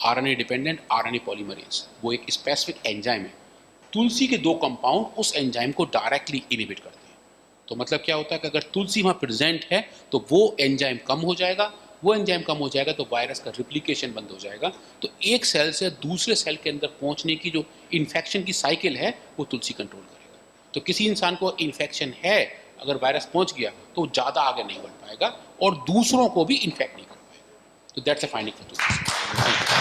RNA dependent RNA polymerase. वो एक स्पेसिफिक एंजाइम है. तुलसी के 2 कंपाउंड उस एंजाइम को डायरेक्टली इनहिबिट करते हैं। तो मतलब क्या होता है कि अगर तुलसी वहाँ प्रेजेंट है तो वो एंजाइम कम हो जाएगा, वो एंजाइम कम हो जाएगा तो वायरस का रिप्लिकेशन बंद हो जाएगा। तो एक सेल से दूसरे सेल के अंदर पहुंचने की जो इन्फेक्शन की साइकिल है वो तुलसी कंट्रोल करेगा। तो किसी इंसान को इन्फेक्शन है, अगर वायरस पहुंच गया तो ज़्यादा आगे नहीं बढ़ पाएगा और दूसरों को भी इन्फेक्ट नहीं कर पाएगा। तो that's a finding for Tulsi.